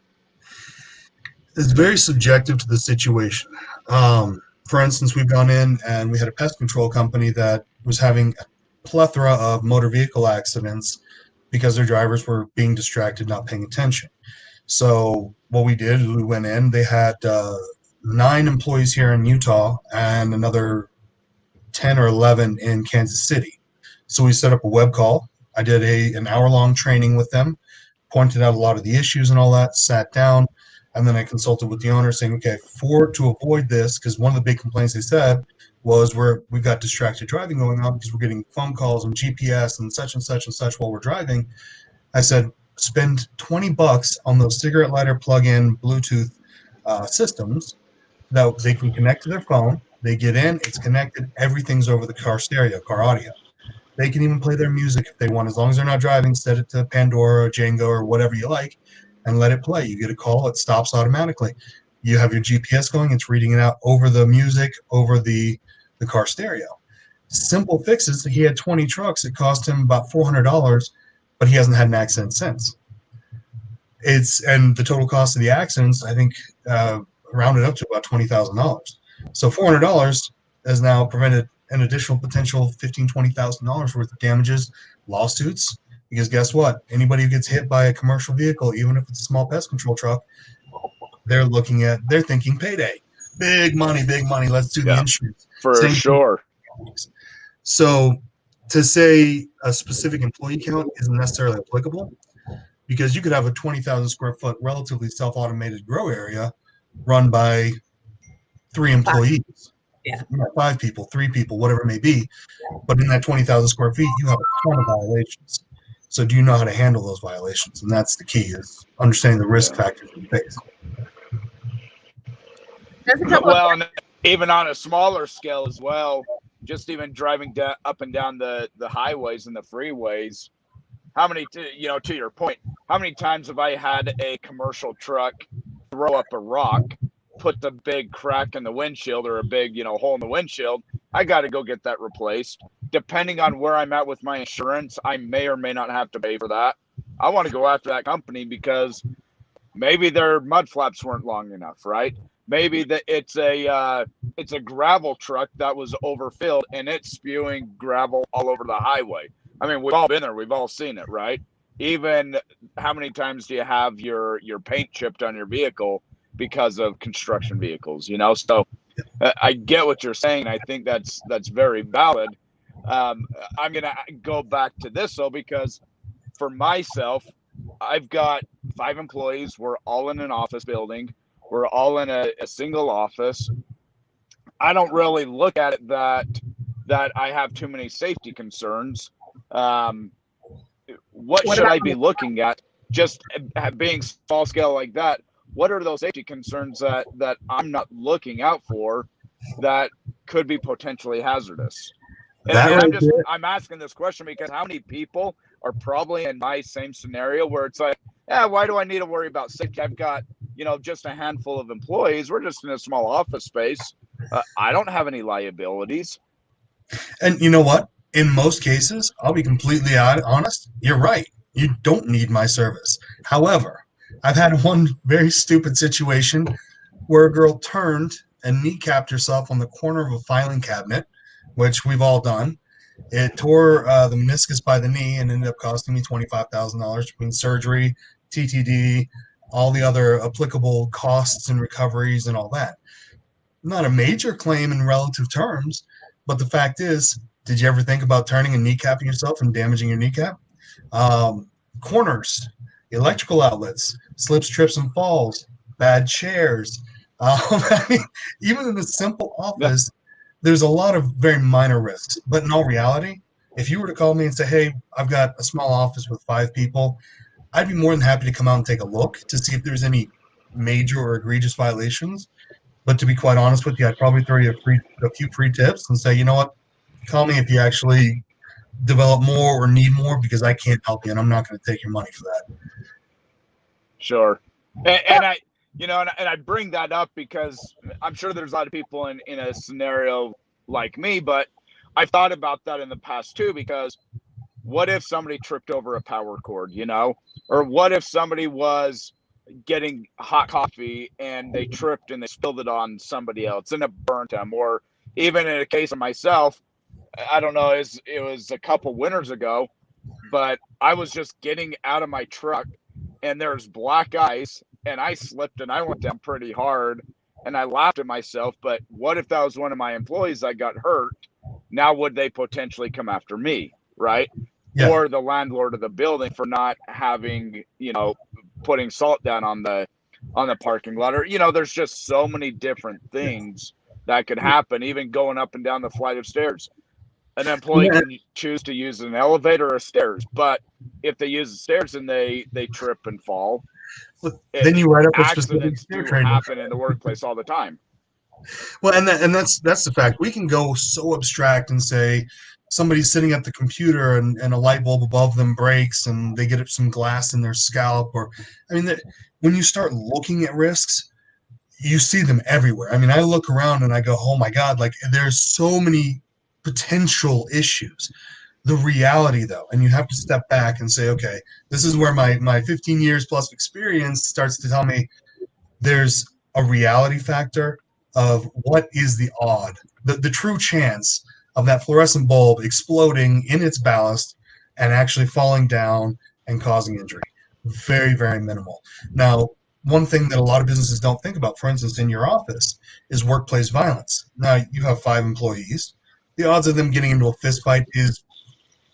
It's very subjective to the situation. For instance, we've gone in and we had a pest control company that was having a plethora of motor vehicle accidents because their drivers were being distracted, not paying attention. So what we did is we went in, they had 9 employees here in Utah and another 10 or 11 in Kansas City. So we set up a web call. I did an hour-long training with them, pointed out a lot of the issues and all that, sat down, and then I consulted with the owner saying, okay, to avoid this, because one of the big complaints they said was we got distracted driving going on because we're getting phone calls and GPS and such while we're driving. I said, spend $20 on those cigarette lighter plug-in Bluetooth systems that they can connect to their phone. They get in, it's connected, everything's over the car stereo, car audio. They can even play their music if they want, as long as they're not driving. Set it to Pandora or Django or whatever you like and let it play. You get a call, it stops automatically. You have your GPS going, it's reading it out over the music, over the car stereo. Simple fixes. He had 20 trucks. It cost him about $400, but he hasn't had an accident since. And the total cost of the accidents, I think, rounded up to about $20,000. So $400 has now prevented an additional potential $15,000, $20,000 worth of damages, lawsuits. Because guess what? Anybody who gets hit by a commercial vehicle, even if it's a small pest control truck, they're thinking payday. Big money. Let's do the insurance. For sure. So to say a specific employee count isn't necessarily applicable, because you could have a 20,000 square foot relatively self-automated grow area run by 3 employees. Yeah. 5 people, 3 people, whatever it may be. But in that 20,000 square feet, you have a ton of violations. So do you know how to handle those violations? And that's the key, is understanding the risk factors you face. Well, and even on a smaller scale as well, just even driving up and down the highways and the freeways, how many, to your point, how many times have I had a commercial truck throw up a rock, put the big crack in the windshield or a big, hole in the windshield? I got to go get that replaced. Depending on where I'm at with my insurance, I may or may not have to pay for that. I want to go after that company because maybe their mud flaps weren't long enough, right? Maybe it's a gravel truck that was overfilled and it's spewing gravel all over the highway. I mean, we've all been there. We've all seen it, right? Even how many times do you have your paint chipped on your vehicle because of construction vehicles, So I get what you're saying. I think that's very valid. I'm going to go back to this, though, because for myself, I've got 5 employees. We're all in an office building. We're all in a single office. I don't really look at it that I have too many safety concerns. What should I be looking at? Just being small scale like that, what are those safety concerns that I'm not looking out for that could be potentially hazardous? And I'm asking this question because how many people are probably in my same scenario where it's like, why do I need to worry about safety? I've got, just a handful of employees. We're just in a small office space. I don't have any liabilities. And you know what? In most cases, I'll be completely honest, you're right. You don't need my service. However, I've had one very stupid situation where a girl turned and kneecapped herself on the corner of a filing cabinet, which we've all done. It tore the meniscus by the knee and ended up costing me $25,000 between surgery, TTD, all the other applicable costs and recoveries and all that. Not a major claim in relative terms, but the fact is, did you ever think about turning and kneecapping yourself and damaging your kneecap? Corners, electrical outlets, slips, trips, and falls, bad chairs. I mean, even in a simple office, there's a lot of very minor risks. But in all reality, if you were to call me and say, hey, I've got a small office with 5 people, I'd be more than happy to come out and take a look to see if there's any major or egregious violations. But to be quite honest with you, I'd probably throw you a few free tips and say, you know what, call me if you actually develop more or need more, because I can't help you and I'm not going to take your money for that. Sure. And I, you know, and I bring that up because I'm sure there's a lot of people in a scenario like me, but I've thought about that in the past too, because what if somebody tripped over a power cord, you know, or what if somebody was getting hot coffee and they tripped and they spilled it on somebody else and it burnt them, or even in a case of myself, I don't know, it was a couple winters ago, but I was just getting out of my truck and there's black ice and I slipped and I went down pretty hard and I laughed at myself. But what if that was one of my employees that got hurt? Now would they potentially come after me, right? Yeah. Or the landlord of the building for not having, you know, putting salt down on the parking lot, or, you know, there's just so many different things that could happen, even going up and down the flight of stairs. An employee can choose to use an elevator or stairs, but if they use the stairs and they trip and fall, then you write up a specific stair training. Happen in the workplace all the time. Well, and that's the fact. We can go so abstract and say somebody's sitting at the computer and a light bulb above them breaks and they get some glass in their scalp, or I mean, when you start looking at risks, you see them everywhere. I mean, I look around and I go, oh my God, like there's so many potential issues. The reality, though, and you have to step back and say, okay, this is where my 15 years plus experience starts to tell me there's a reality factor of what is the odd, the true chance of that fluorescent bulb exploding in its ballast and actually falling down and causing injury. Very, very minimal. Now, one thing that a lot of businesses don't think about, for instance, in your office, is workplace violence. Now, you have 5 employees. The odds of them getting into a fist fight is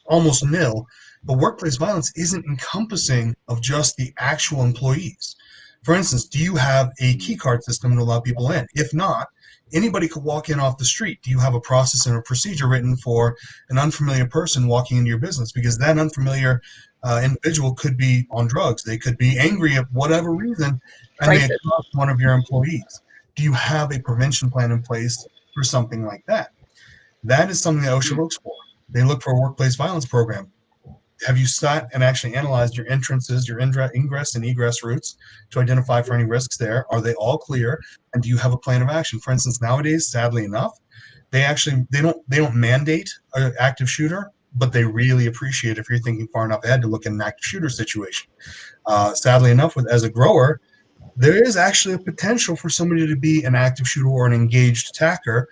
almost nil, but workplace violence isn't encompassing of just the actual employees. For instance, do you have a key card system to allow people in? If not, anybody could walk in off the street. Do you have a process and a procedure written for an unfamiliar person walking into your business? Because that unfamiliar individual could be on drugs. They could be angry at whatever reason, and they accuse one of your employees. Do you have a prevention plan in place for something like that? That is something that OSHA looks for. They look for a workplace violence program. Have you sat and actually analyzed your entrances, your ingress and egress routes to identify for any risks there? Are they all clear? And do you have a plan of action? For instance, nowadays, sadly enough, they don't mandate an active shooter, but they really appreciate if you're thinking far enough ahead to look at an active shooter situation. Sadly enough, as a grower, there is actually a potential for somebody to be an active shooter or an engaged attacker.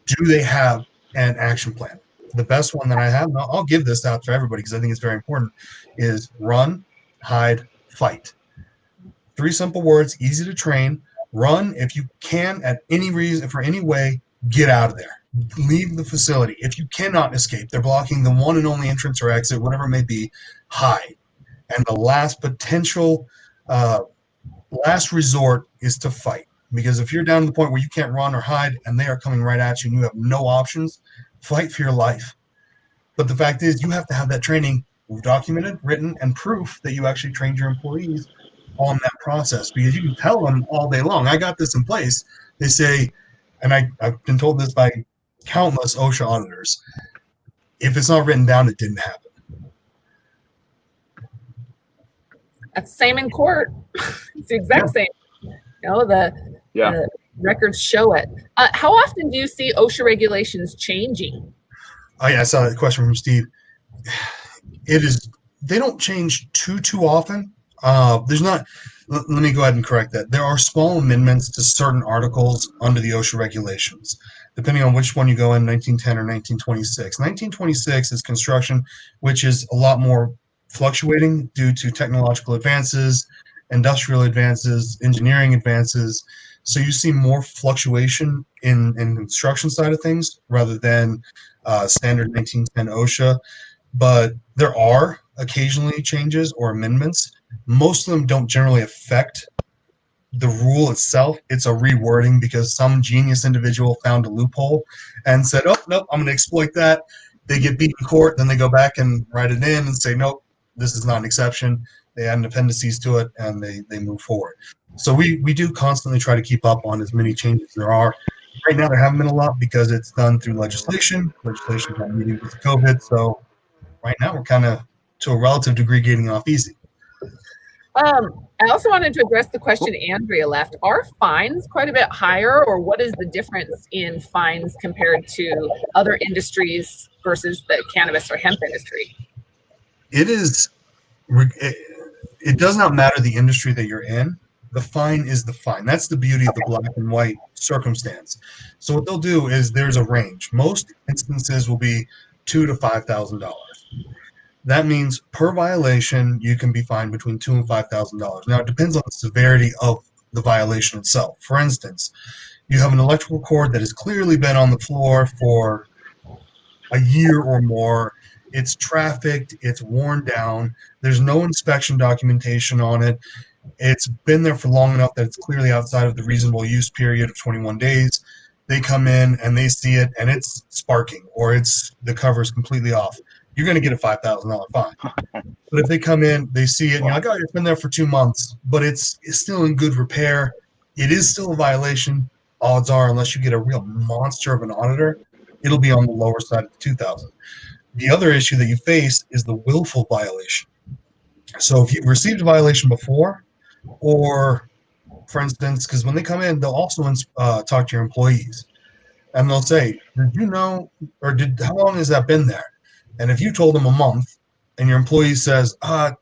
Do they have an action plan? The best one that I have, and I'll give this out to everybody because I think it's very important, is run, hide, fight. 3 simple words, easy to train. Run if you can, at any reason, for any way, get out of there. Leave the facility. If you cannot escape, they're blocking the one and only entrance or exit, whatever it may be, hide. And the last potential, last resort is to fight. Because if you're down to the point where you can't run or hide and they are coming right at you and you have no options, fight for your life. But the fact is, you have to have that training documented, written, and proof that you actually trained your employees on that process. Because you can tell them all day long, I got this in place. They say, and I've been told this by countless OSHA auditors, if it's not written down, it didn't happen. That's the same in court. It's the exact same. You know, the records show it. How often do you see OSHA regulations changing? Oh, yeah, I saw that question from Steve. It is they don't change too often. There's not. Let me go ahead and correct that. There are small amendments to certain articles under the OSHA regulations, depending on which one you go in, 1910 or 1926. 1926 is construction, which is a lot more fluctuating due to technological advances, industrial advances, engineering advances. So you see more fluctuation in construction side of things rather than standard 1910 OSHA. But there are occasionally changes or amendments. Most of them don't generally affect the rule itself. It's a rewording because some genius individual found a loophole and said, oh, nope, I'm going to exploit that. They get beat in court, then they go back and write it in and say, nope, this is not an exception. They add an appendices to it and they move forward. So we do constantly try to keep up on as many changes as there are. Right now, there haven't been a lot because it's done through legislation. Legislation's not meeting with COVID. So right now, we're kind of, to a relative degree, getting off easy. I also wanted to address the question Andrea left. Are fines quite a bit higher, or what is the difference in fines compared to other industries versus the cannabis or hemp industry? It does not matter the industry that you're in. The fine is the fine. That's the beauty of the black and white circumstance. So what they'll do is there's a range. Most instances will be $2,000 to $5,000. That means per violation, you can be fined between $2,000 and $5,000. Now, it depends on the severity of the violation itself. For instance, you have an electrical cord that has clearly been on the floor for a year or more. It's trafficked. It's worn down. There's no inspection documentation on it. It's been there for long enough that it's clearly outside of the reasonable use period of 21 days. They come in and they see it and it's sparking or the cover is completely off. You're going to get a $5,000 fine. But if they come in, they see it, and you're like, oh, it's been there for 2 months, but it's still in good repair. It is still a violation. Odds are, unless you get a real monster of an auditor, it'll be on the lower side of the 2,000. The other issue that you face is the willful violation. So if you've received a violation before, or for instance, because when they come in, they'll also talk to your employees, and they'll say, did you know, or how long has that been there? And if you told them a month and your employee says, a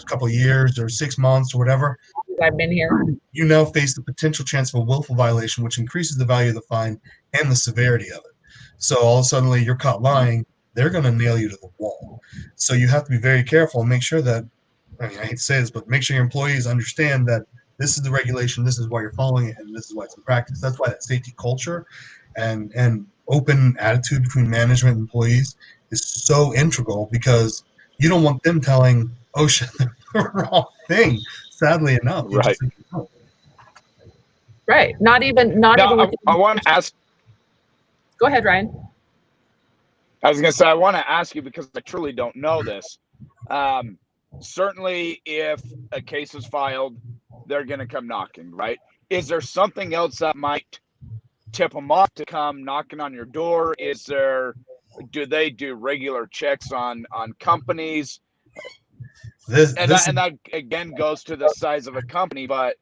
couple of years or 6 months or whatever, I've been here. You now face the potential chance of a willful violation, which increases the value of the fine and the severity of it. So all of a sudden you're caught lying, they're going to nail you to the wall. So you have to be very careful and make sure that, I hate to say this, but make sure your employees understand that this is the regulation, this is why you're following it, and this is why it's in practice. That's why that safety culture and open attitude between management and employees is so integral, because you don't want them telling OSHA the wrong thing. Sadly enough, right? Right. Not even. I want to ask. Go ahead, Ryan. I was going to say, I want to ask you because I truly don't know this. Certainly, if a case is filed, they're going to come knocking, right? Is there something else that might tip them off to come knocking on your door? Do they do regular checks on companies? That again goes to the size of a company, but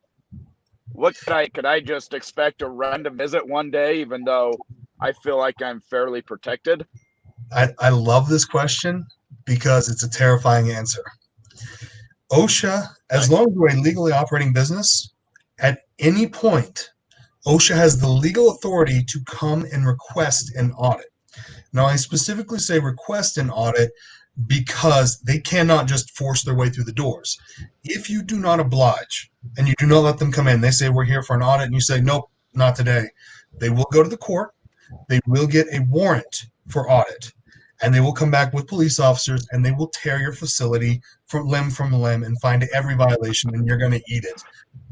what could I just expect a random visit one day, even though I feel like I'm fairly protected? I love this question because it's a terrifying answer. OSHA, as long as you're a legally operating business, at any point, OSHA has the legal authority to come and request an audit. Now, I specifically say request an audit because they cannot just force their way through the doors. If you do not oblige and you do not let them come in, they say, we're here for an audit, and you say, nope, not today. They will go to the court. They will get a warrant for audit, and they will come back with police officers, and they will tear your facility from limb and find every violation, and you're going to eat it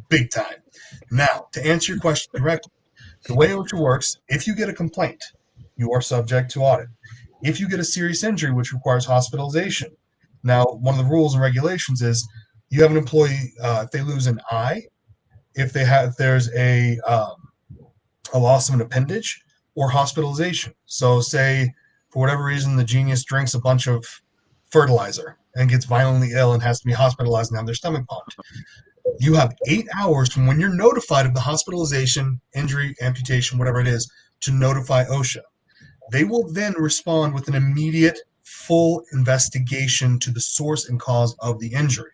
big time. Now, to answer your question directly, the way OSHA works, if you get a complaint, you are subject to audit. If you get a serious injury, which requires hospitalization, now one of the rules and regulations is you have an employee, if they lose an eye, if there's a loss of an appendage, or hospitalization. So say for whatever reason the genius drinks a bunch of fertilizer and gets violently ill and has to be hospitalized and have their stomach pumped. You have 8 hours from when you're notified of the hospitalization, injury, amputation, whatever it is, to notify OSHA. They will then respond with an immediate full investigation to the source and cause of the injury.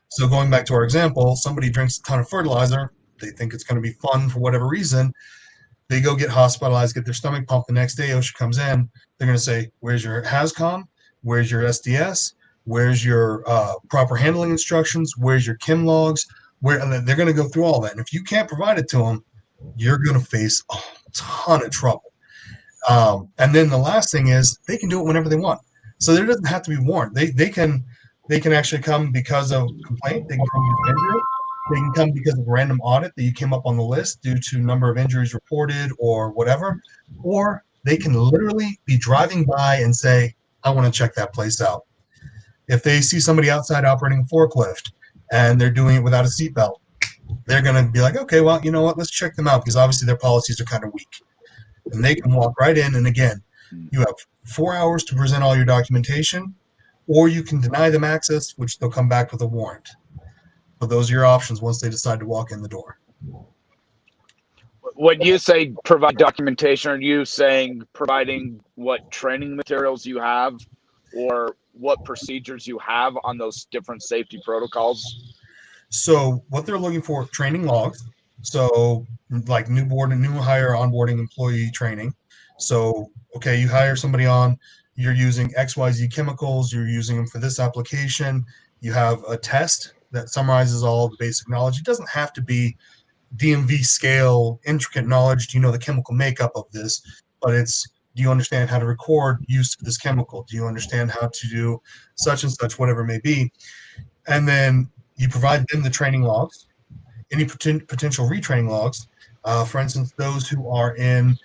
So going back to our example, somebody drinks a ton of fertilizer, they think it's going to be fun for whatever reason, they go get hospitalized, get their stomach pumped. The next day, OSHA comes in. They're going to say, "Where's your HAZCOM? Where's your SDS? Where's your proper handling instructions? Where's your chem logs?" And they're going to go through all that. And if you can't provide it to them, you're going to face a ton of trouble. And then the last thing is they can do it whenever they want. So there doesn't have to be warrant. They can actually come because of complaint. They can come because of injury. They can come because of a random audit that you came up on the list due to number of injuries reported or whatever. Or they can literally be driving by and say, "I want to check that place out." If they see somebody outside operating a forklift and they're doing it without a seatbelt, they're going to be like, "Okay, well, you know what? Let's check them out," because obviously their policies are kind of weak. And they can walk right in. And again, you have 4 hours to present all your documentation, or you can deny them access, which they'll come back with a warrant. But those are your options once they decide to walk in the door. When you say provide documentation, are you saying providing what training materials you have or what procedures you have on those different safety protocols? So what they're looking for, training logs. So like new hire onboarding employee training. So, okay, you hire somebody on, you're using XYZ chemicals, you're using them for this application. You have a test that summarizes all the basic knowledge. It doesn't have to be DMV scale, intricate knowledge. Do you know the chemical makeup of this? But it's, do you understand how to record use of this chemical? Do you understand how to do such and such, whatever it may be? And then you provide them the training logs, any potential retraining logs. For instance, those who are in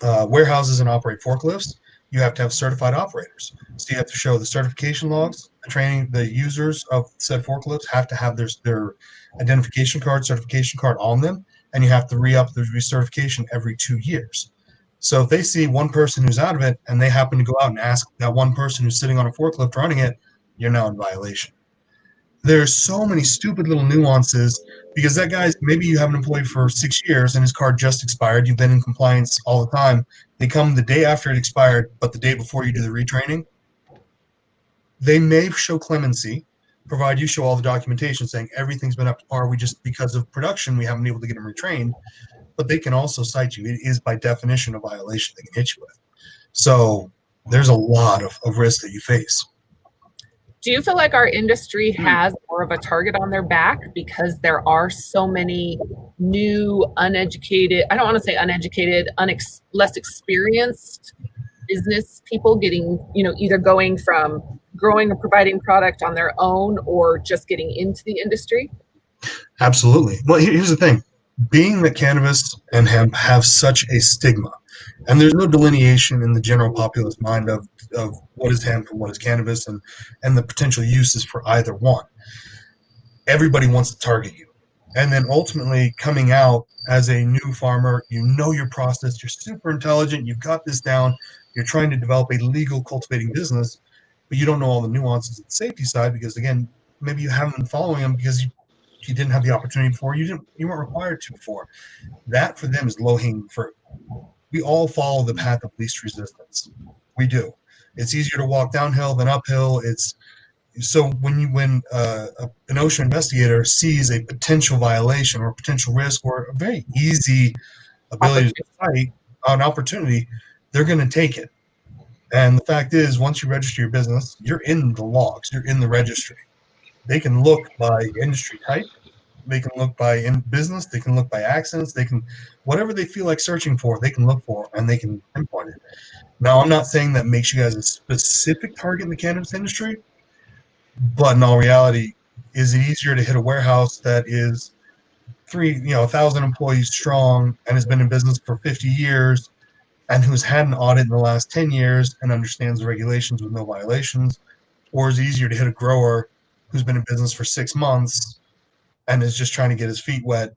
warehouses and operate forklifts, you have to have certified operators. So you have to show the certification logs, the training, the users of said forklifts have to have their identification card, certification card on them, and you have to re-up the recertification every 2 years. So if they see one person who's out of it and they happen to go out and ask that one person who's sitting on a forklift running it, you're now in violation. There's so many stupid little nuances because that guy's, maybe you have an employee for 6 years and his card just expired. You've been in compliance all the time. They come the day after it expired, but the day before you do the retraining. They may show clemency, provide you show all the documentation saying everything's been up to par. We just, because of production, we haven't been able to get them retrained. But they can also cite you. It is by definition a violation they can hit you with. So there's a lot of risk that you face. Do you feel like our industry has more of a target on their back because there are so many new, uneducated, I don't want to say uneducated, less experienced business people getting, either going from growing or providing product on their own or just getting into the industry? Absolutely. Well, here's the thing. Being that cannabis and hemp have such a stigma, and there's no delineation in the general populace mind of what is hemp and what is cannabis and the potential uses for either one. Everybody wants to target you. And then ultimately coming out as a new farmer, you know your process, you're super intelligent, you've got this down, you're trying to develop a legal cultivating business, but you don't know all the nuances of the safety side because, again, maybe you haven't been following them because you didn't have the opportunity before, you weren't required to before. That for them is low-hanging fruit. We all follow the path of least resistance. We do. It's easier to walk downhill than uphill. So when an OSHA investigator sees a potential violation or a potential risk or a very easy ability to fight an opportunity, they're going to take it. And the fact is, once you register your business, you're in the logs, you're in the registry. They can look by industry type, they can look by in business, they can look by accidents, they can, whatever they feel like searching for, they can look for and they can pinpoint it. Now, I'm not saying that makes you guys a specific target in the cannabis industry, but in all reality, is it easier to hit a warehouse that is 1,000 employees strong and has been in business for 50 years and who's had an audit in the last 10 years and understands the regulations with no violations? Or is it easier to hit a grower who's been in business for 6 months and is just trying to get his feet wet?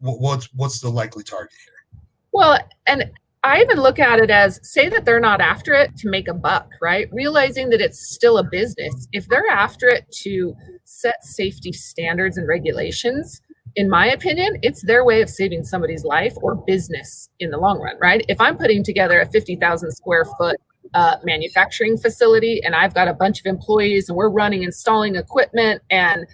What's the likely target here? Well, and I even look at it as, say that they're not after it to make a buck, right? Realizing that it's still a business. If they're after it to set safety standards and regulations, in my opinion, it's their way of saving somebody's life or business in the long run, right? If I'm putting together a 50,000 square foot manufacturing facility and I've got a bunch of employees and we're running, installing equipment, and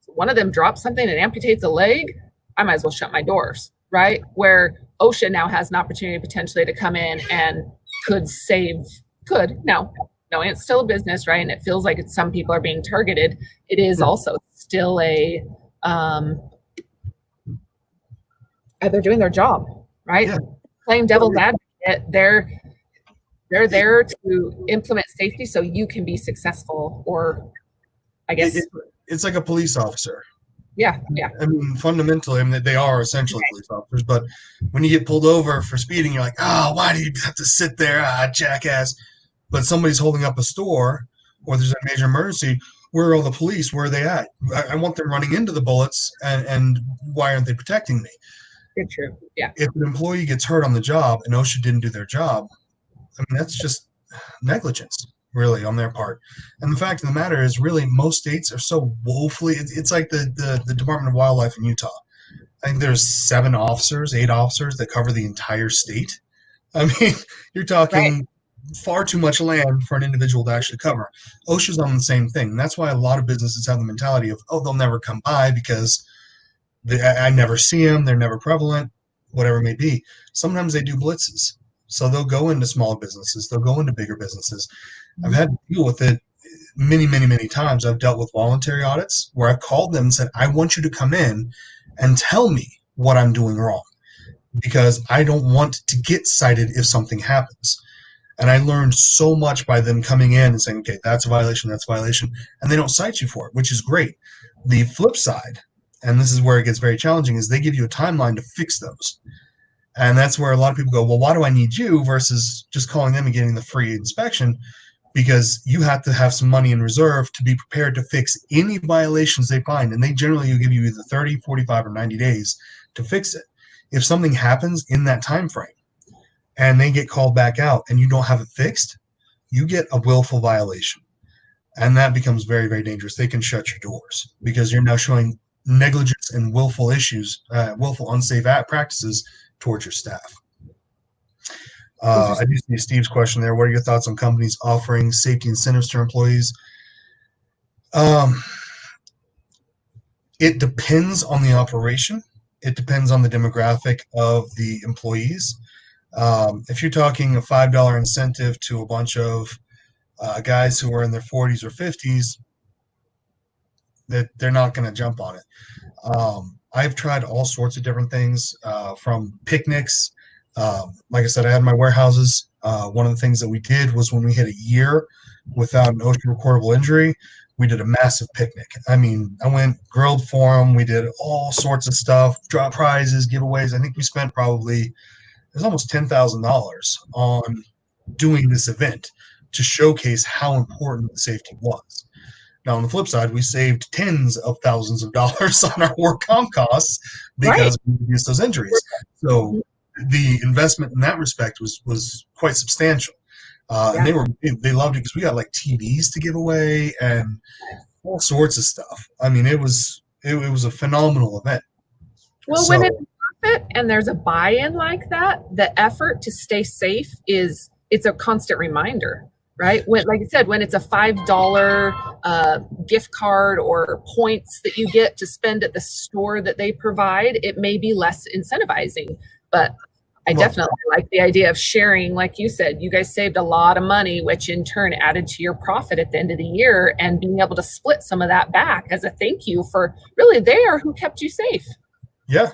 one of them drops something and amputates a leg, I might as well shut my doors, right? Where OSHA now has an opportunity potentially to come in and knowing it's still a business, right? And it feels like some people are being targeted. It is also still they're doing their job, right? Yeah. Playing devil's advocate, they're there to implement safety so you can be successful, or I guess it's like a police officer. Yeah. I mean, fundamentally, they are essentially police officers, but when you get pulled over for speeding, you're like, oh, why do you have to sit there, jackass? But somebody's holding up a store, or there's a major emergency. Where are all the police? Where are they at? I want them running into the bullets, and why aren't they protecting me? Good, true. Yeah. If an employee gets hurt on the job and OSHA didn't do their job, I mean, that's just negligence, really, on their part. And the fact of the matter is, really, most states are so woefully. It's like the Department of Wildlife in Utah. I think there's 8 officers that cover the entire state. I mean, you're talking far too much land for an individual to actually cover. OSHA's on the same thing. And that's why a lot of businesses have the mentality of, oh, they'll never come by because I never see them. They're never prevalent, whatever it may be. Sometimes they do blitzes. So they'll go into small businesses. They'll go into bigger businesses. I've had to deal with it many, many, many times. I've dealt with voluntary audits where I've called them and said, I want you to come in and tell me what I'm doing wrong because I don't want to get cited if something happens. And I learned so much by them coming in and saying, okay, that's a violation, and they don't cite you for it, which is great. The flip side, and this is where it gets very challenging, is they give you a timeline to fix those. And that's where a lot of people go, well, why do I need you versus just calling them and getting the free inspection? Because you have to have some money in reserve to be prepared to fix any violations they find. And they generally will give you either 30, 45, or 90 days to fix it. If something happens in that time frame and they get called back out and you don't have it fixed, you get a willful violation. And that becomes very, very dangerous. They can shut your doors because you're now showing negligence and willful unsafe practices towards your staff. I do see Steve's question there. What are your thoughts on companies offering safety incentives to employees? It depends on the operation. It depends on the demographic of the employees. If you're talking a $5 incentive to a bunch of guys who are in their 40s or 50s, that they're not going to jump on it. I've tried all sorts of different things, from picnics. Like I said, I had my warehouses. One of the things that we did was when we hit a year without an OSHA recordable injury, we did a massive picnic. I mean, I went grilled for them. We did all sorts of stuff, drop prizes, giveaways. I think we spent it was almost $10,000 on doing this event to showcase how important safety was. Now, on the flip side, we saved tens of thousands of dollars on our work comp costs because we reduced those injuries. So the investment in that respect was quite substantial. And they loved it because we got like TVs to give away and all sorts of stuff. I mean, it was a phenomenal event. Well, when it's profit and there's a buy-in like that, the effort to stay safe it's a constant reminder. Right? Like you said, when it's a $5 gift card or points that you get to spend at the store that they provide, it may be less incentivizing. But I definitely like the idea of sharing. Like you said, you guys saved a lot of money, which in turn added to your profit at the end of the year, and being able to split some of that back as a thank you for really they are who kept you safe. Yeah.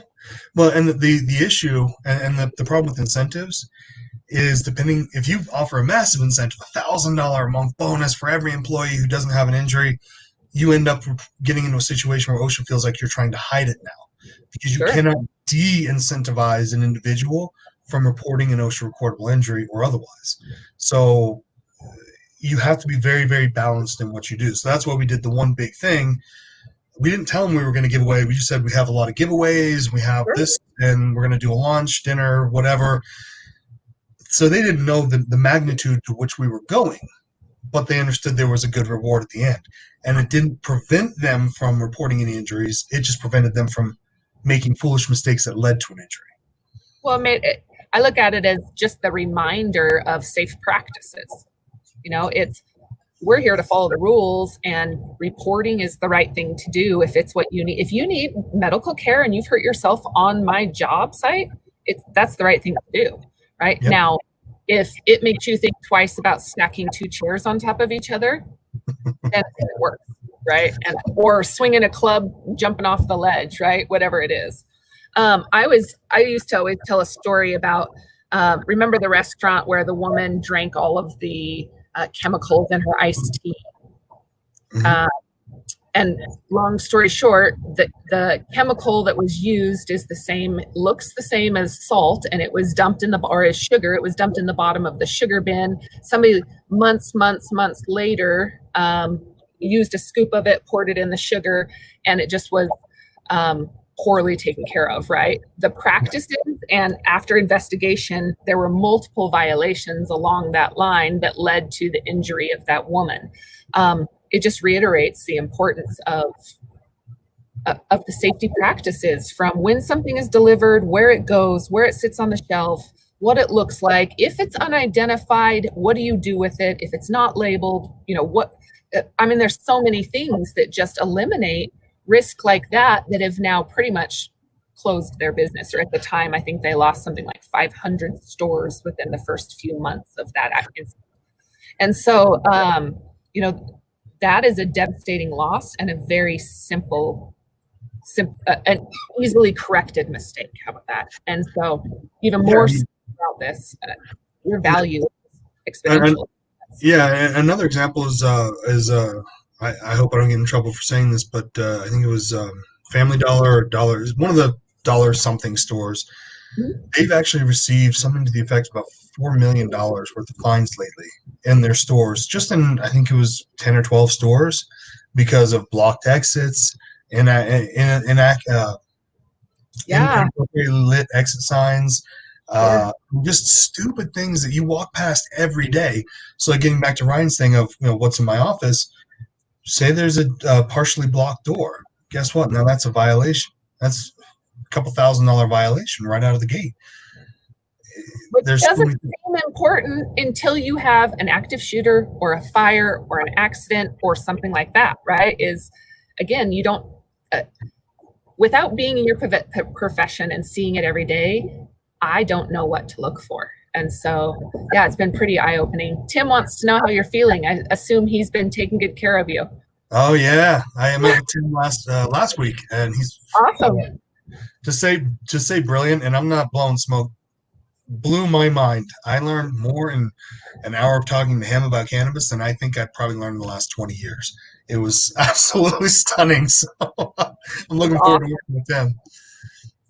Well, and the issue and the problem with incentives is depending if you offer a massive incentive, $1,000 a month bonus for every employee who doesn't have an injury, you end up getting into a situation where OSHA feels like you're trying to hide it now because you cannot de-incentivize an individual from reporting an OSHA recordable injury or otherwise. So you have to be very, very balanced in what you do. So that's why we did the one big thing. We didn't tell them we were going to give away. We just said we have a lot of giveaways. We have this, and we're going to do a lunch, dinner, whatever. So they didn't know the magnitude to which we were going, but they understood there was a good reward at the end. And it didn't prevent them from reporting any injuries. It just prevented them from making foolish mistakes that led to an injury. Well, I look at it as just the reminder of safe practices. We're here to follow the rules, and reporting is the right thing to do if it's what you need. If you need medical care and you've hurt yourself on my job site, that's the right thing to do, right? Yep. Now, if it makes you think twice about stacking 2 chairs on top of each other, then it works, right? Or swinging a club, jumping off the ledge, right? Whatever it is. I used to always tell a story about, remember the restaurant where the woman drank all of the chemicals in her iced tea. Mhm. And long story short, the chemical that was used looks the same as salt, and it was dumped or as sugar. It was dumped in the bottom of the sugar bin. Somebody months later used a scoop of it, poured it in the sugar, and it just was poorly taken care of, right? The practices, and after investigation, there were multiple violations along that line that led to the injury of that woman. It just reiterates the importance of the safety practices, from when something is delivered, where it goes, where it sits on the shelf, what it looks like. If it's unidentified, what do you do with it? If it's not labeled, there's so many things that just eliminate risk like that have now pretty much closed their business. Or at the time, I think they lost something like 500 stores within the first few months of that incident. And so, that is a devastating loss and a very simple, an easily corrected mistake. How about that? And so, even more about this, your value exponentially. Yeah, another example is I hope I don't get in trouble for saying this, but I think it was Family Dollar or Dollar, one of the dollar something stores. Mm-hmm. They've actually received something to the effect of about $4 million worth of fines lately in their stores, just in, I think it was 10 or 12 stores, because of blocked exits, inappropriately lit exit signs, just stupid things that you walk past every day. So like, getting back to Ryan's thing of what's in my office, say there's a partially blocked door. Guess what? Now that's a violation. That's a couple $1,000 violation right out of the gate. Which doesn't seem important until you have an active shooter or a fire or an accident or something like that, right? Again, you don't, without being in your profession and seeing it every day, I don't know what to look for. And so, yeah, it's been pretty eye-opening. Tim wants to know how you're feeling. I assume he's been taking good care of you. Oh yeah, I met with Tim last week, and he's awesome. To say brilliant, and I'm not blowing smoke. Blew my mind. I learned more in an hour of talking to him about cannabis than I think I've probably learned in the last 20 years. It was absolutely stunning. So I'm looking forward to working with him.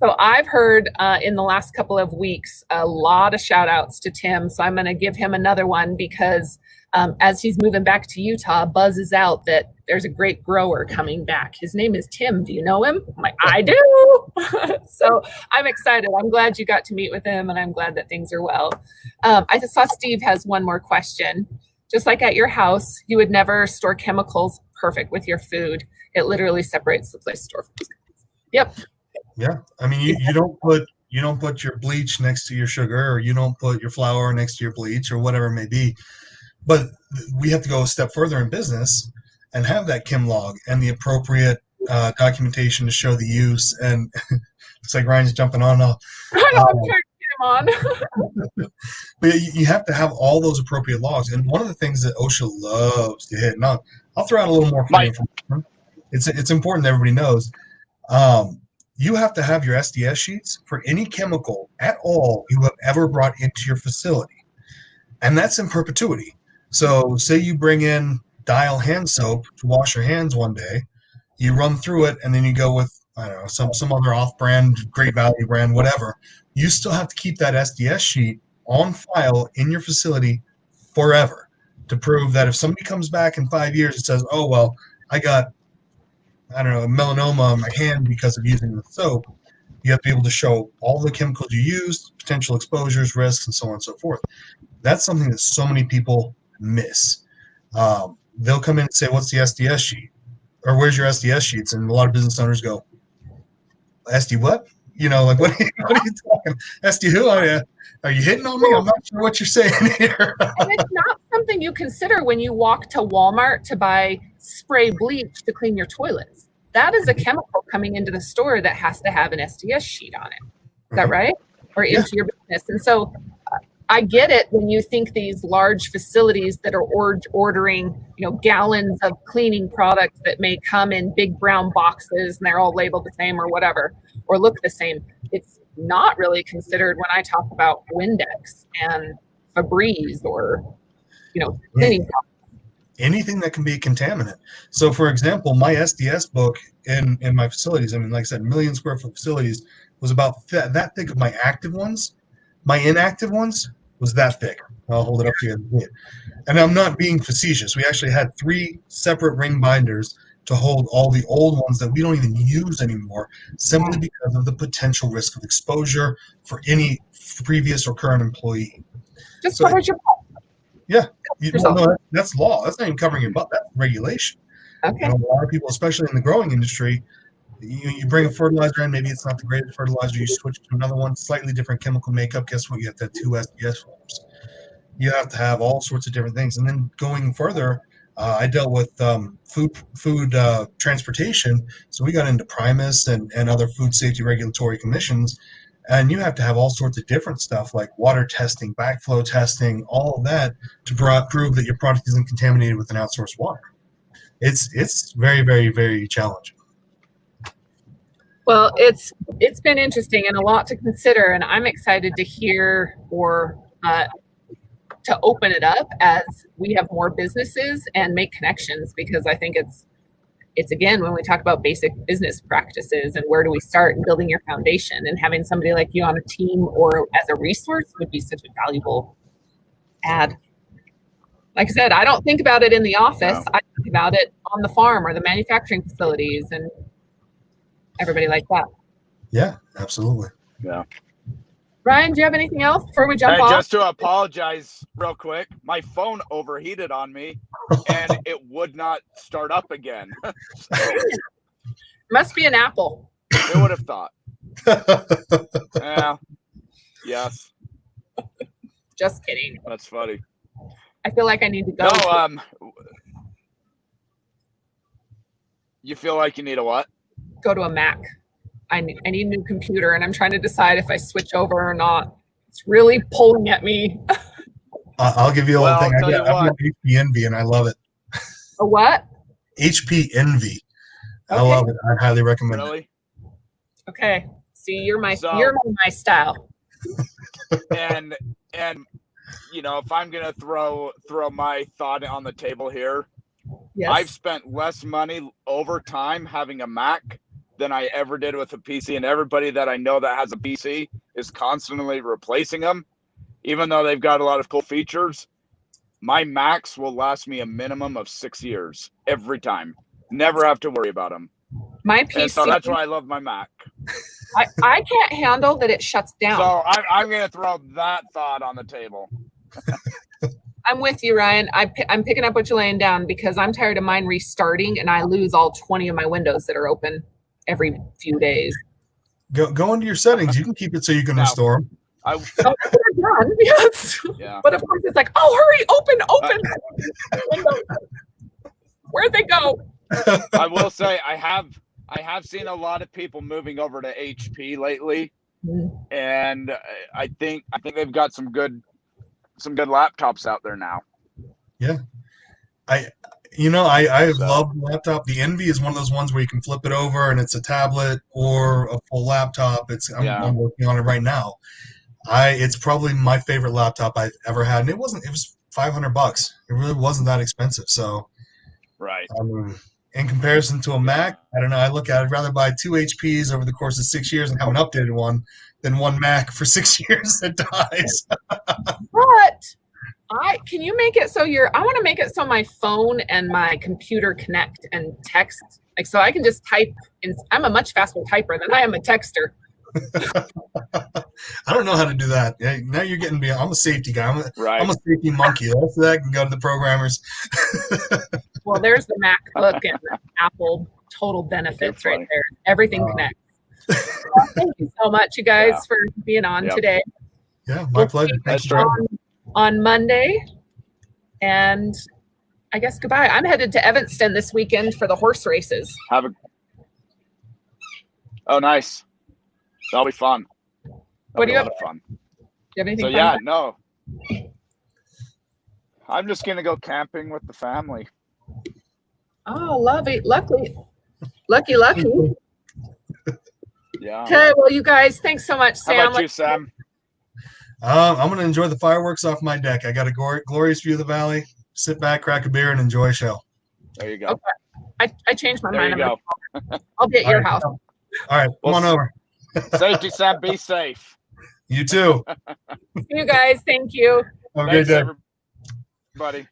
So I've heard in the last couple of weeks a lot of shout outs to Tim. So I'm going to give him another one because as he's moving back to Utah, buzz is out that there's a great grower coming back. His name is Tim. Do you know him? I'm like, I do. So I'm excited. I'm glad you got to meet with him, and I'm glad that things are well. I just saw Steve has one more question. Just like at your house, you would never store chemicals perfect with your food. It literally separates the place store from. Yep. Yeah, I mean, you don't put your bleach next to your sugar, or you don't put your flour next to your bleach, or whatever it may be. But we have to go a step further in business and have that chem log and the appropriate documentation to show the use. And it's like Ryan's jumping on. I'm trying to get him on. But you have to have all those appropriate logs. And one of the things that OSHA loves to hit, now I'll throw out a little more fun information. It's important that everybody knows. You have to have your SDS sheets for any chemical at all you have ever brought into your facility. And that's in perpetuity. So say you bring in Dial hand soap to wash your hands one day, you run through it, and then you go with, I don't know, some other off-brand, Great Value brand, whatever. You still have to keep that SDS sheet on file in your facility forever to prove that if somebody comes back in 5 years and says, oh, well, I got, I don't know, a melanoma on my hand because of using the soap, you have to be able to show all the chemicals you used, potential exposures, risks, and so on and so forth. That's something that so many people miss. They'll come in and say, what's the SDS sheet? Or where's your SDS sheets? And a lot of business owners go, SD what? Like, what are you talking? SD who? Are you hitting on me? I'm not sure what you're saying here. And it's not something you consider when you walk to Walmart to buy spray bleach to clean your toilets. That is a chemical coming into the store that has to have an SDS sheet on it. Is that right? Or into your business. And so I get it when you think these large facilities that are ordering, gallons of cleaning products that may come in big brown boxes and they're all labeled the same or whatever, or look the same. It's not really considered when I talk about Windex and Febreze or, cleaning products. Anything that can be a contaminant. So, for example, my SDS book in my facilities, like I said, 1 million square foot facilities, was about that thick of my active ones. My inactive ones was that thick. I'll hold it up to you. And I'm not being facetious. We actually had 3 separate ring binders to hold all the old ones that we don't even use anymore, simply because of the potential risk of exposure for any previous or current employee. Just covers your butt. Yeah. No, that's law. That's not even covering your butt. That's regulation. Okay. A lot of people, especially in the growing industry, you bring a fertilizer in, maybe it's not the greatest fertilizer, you switch to another one, slightly different chemical makeup. Guess what? You have to have 2 SDS forms. You have to have all sorts of different things. And then going further, I dealt with food transportation. So we got into Primus and other food safety regulatory commissions. And you have to have all sorts of different stuff like water testing, backflow testing, all of that to prove that your product isn't contaminated with an outsourced water. It's very, very, very challenging. Well, it's been interesting and a lot to consider, and I'm excited to hear or to open it up as we have more businesses and make connections, because I think it's again, when we talk about basic business practices and where do we start and building your foundation, and having somebody like you on a team or as a resource would be such a valuable add. Like I said, I don't think about it in the office. No. I think about it on the farm or the manufacturing facilities and everybody like that. Yeah, absolutely. Yeah. Ryan, do you have anything else before we jump off? Just to apologize real quick, my phone overheated on me and it would not start up again. Must be an Apple. Who would have thought? Yeah. Yes. Just kidding. That's funny. I feel like I need to go. No, you feel like you need a what? Go to a Mac. I need a new computer, and I'm trying to decide if I switch over or not. It's really pulling at me. I'll give you a little thing. I've got HP Envy, and I love it. A what? HP Envy. Okay. I love it. I highly recommend it. Okay. See, you're my style. And if I'm gonna throw my thought on the table here, yes. I've spent less money over time having a Mac than I ever did with a PC, and everybody that I know that has a PC is constantly replacing them, even though they've got a lot of cool features. My Macs will last me a minimum of 6 years every time. Never have to worry about them. My PC. And so that's why I love my Mac. I can't handle that it shuts down. So I'm going to throw that thought on the table. I'm with you, Ryan. I'm picking up what you're laying down because I'm tired of mine restarting and I lose all 20 of my windows that are open every few days. Go into your settings. You can keep it so you can restore them. Yes. Yeah. But of course it's like, hurry, open. Windows. Where'd they go? I will say I have seen a lot of people moving over to HP lately, and I think they've got some good laptops out there now. Yeah, I love laptop. The Envy is one of those ones where you can flip it over and it's a tablet or a full laptop. I'm working on it right now. It's probably my favorite laptop I've ever had, and it was $500. It really wasn't that expensive. So, right. In comparison to a Mac, I don't know. I'd rather buy 2 HPs over the course of 6 years and have an updated one than one Mac for 6 years that dies. But can you make it so I want to make it so my phone and my computer connect and text, like so I can just type. I'm a much faster typer than I am a texter. I don't know how to do that. Now you're getting me. I'm a safety guy. I'm a safety monkey. That's that. I can go to the programmers. Well, there's the MacBook and the Apple total benefits right there. Everything connects. Well, thank you so much, you guys, for being on today. Yeah, my pleasure. Thanks for on Monday. And I guess goodbye. I'm headed to Evanston this weekend for the horse races. Oh, nice. That'll be fun. What do you have? Fun. Do you have anything so fun? Yeah, no. I'm just gonna go camping with the family. Oh, lovely. Lucky. Yeah. Okay, well, you guys, thanks so much, Sam. How about you, Sam? I'm going to enjoy the fireworks off my deck. I got a glorious view of the valley. Sit back, crack a beer, and enjoy a show. There you go. Okay. I changed my mind. There you go. I'll be at your house. All right, come on over. Safety, Sam. Be safe. You too. See you guys. Thank you. Have a great day. Everybody.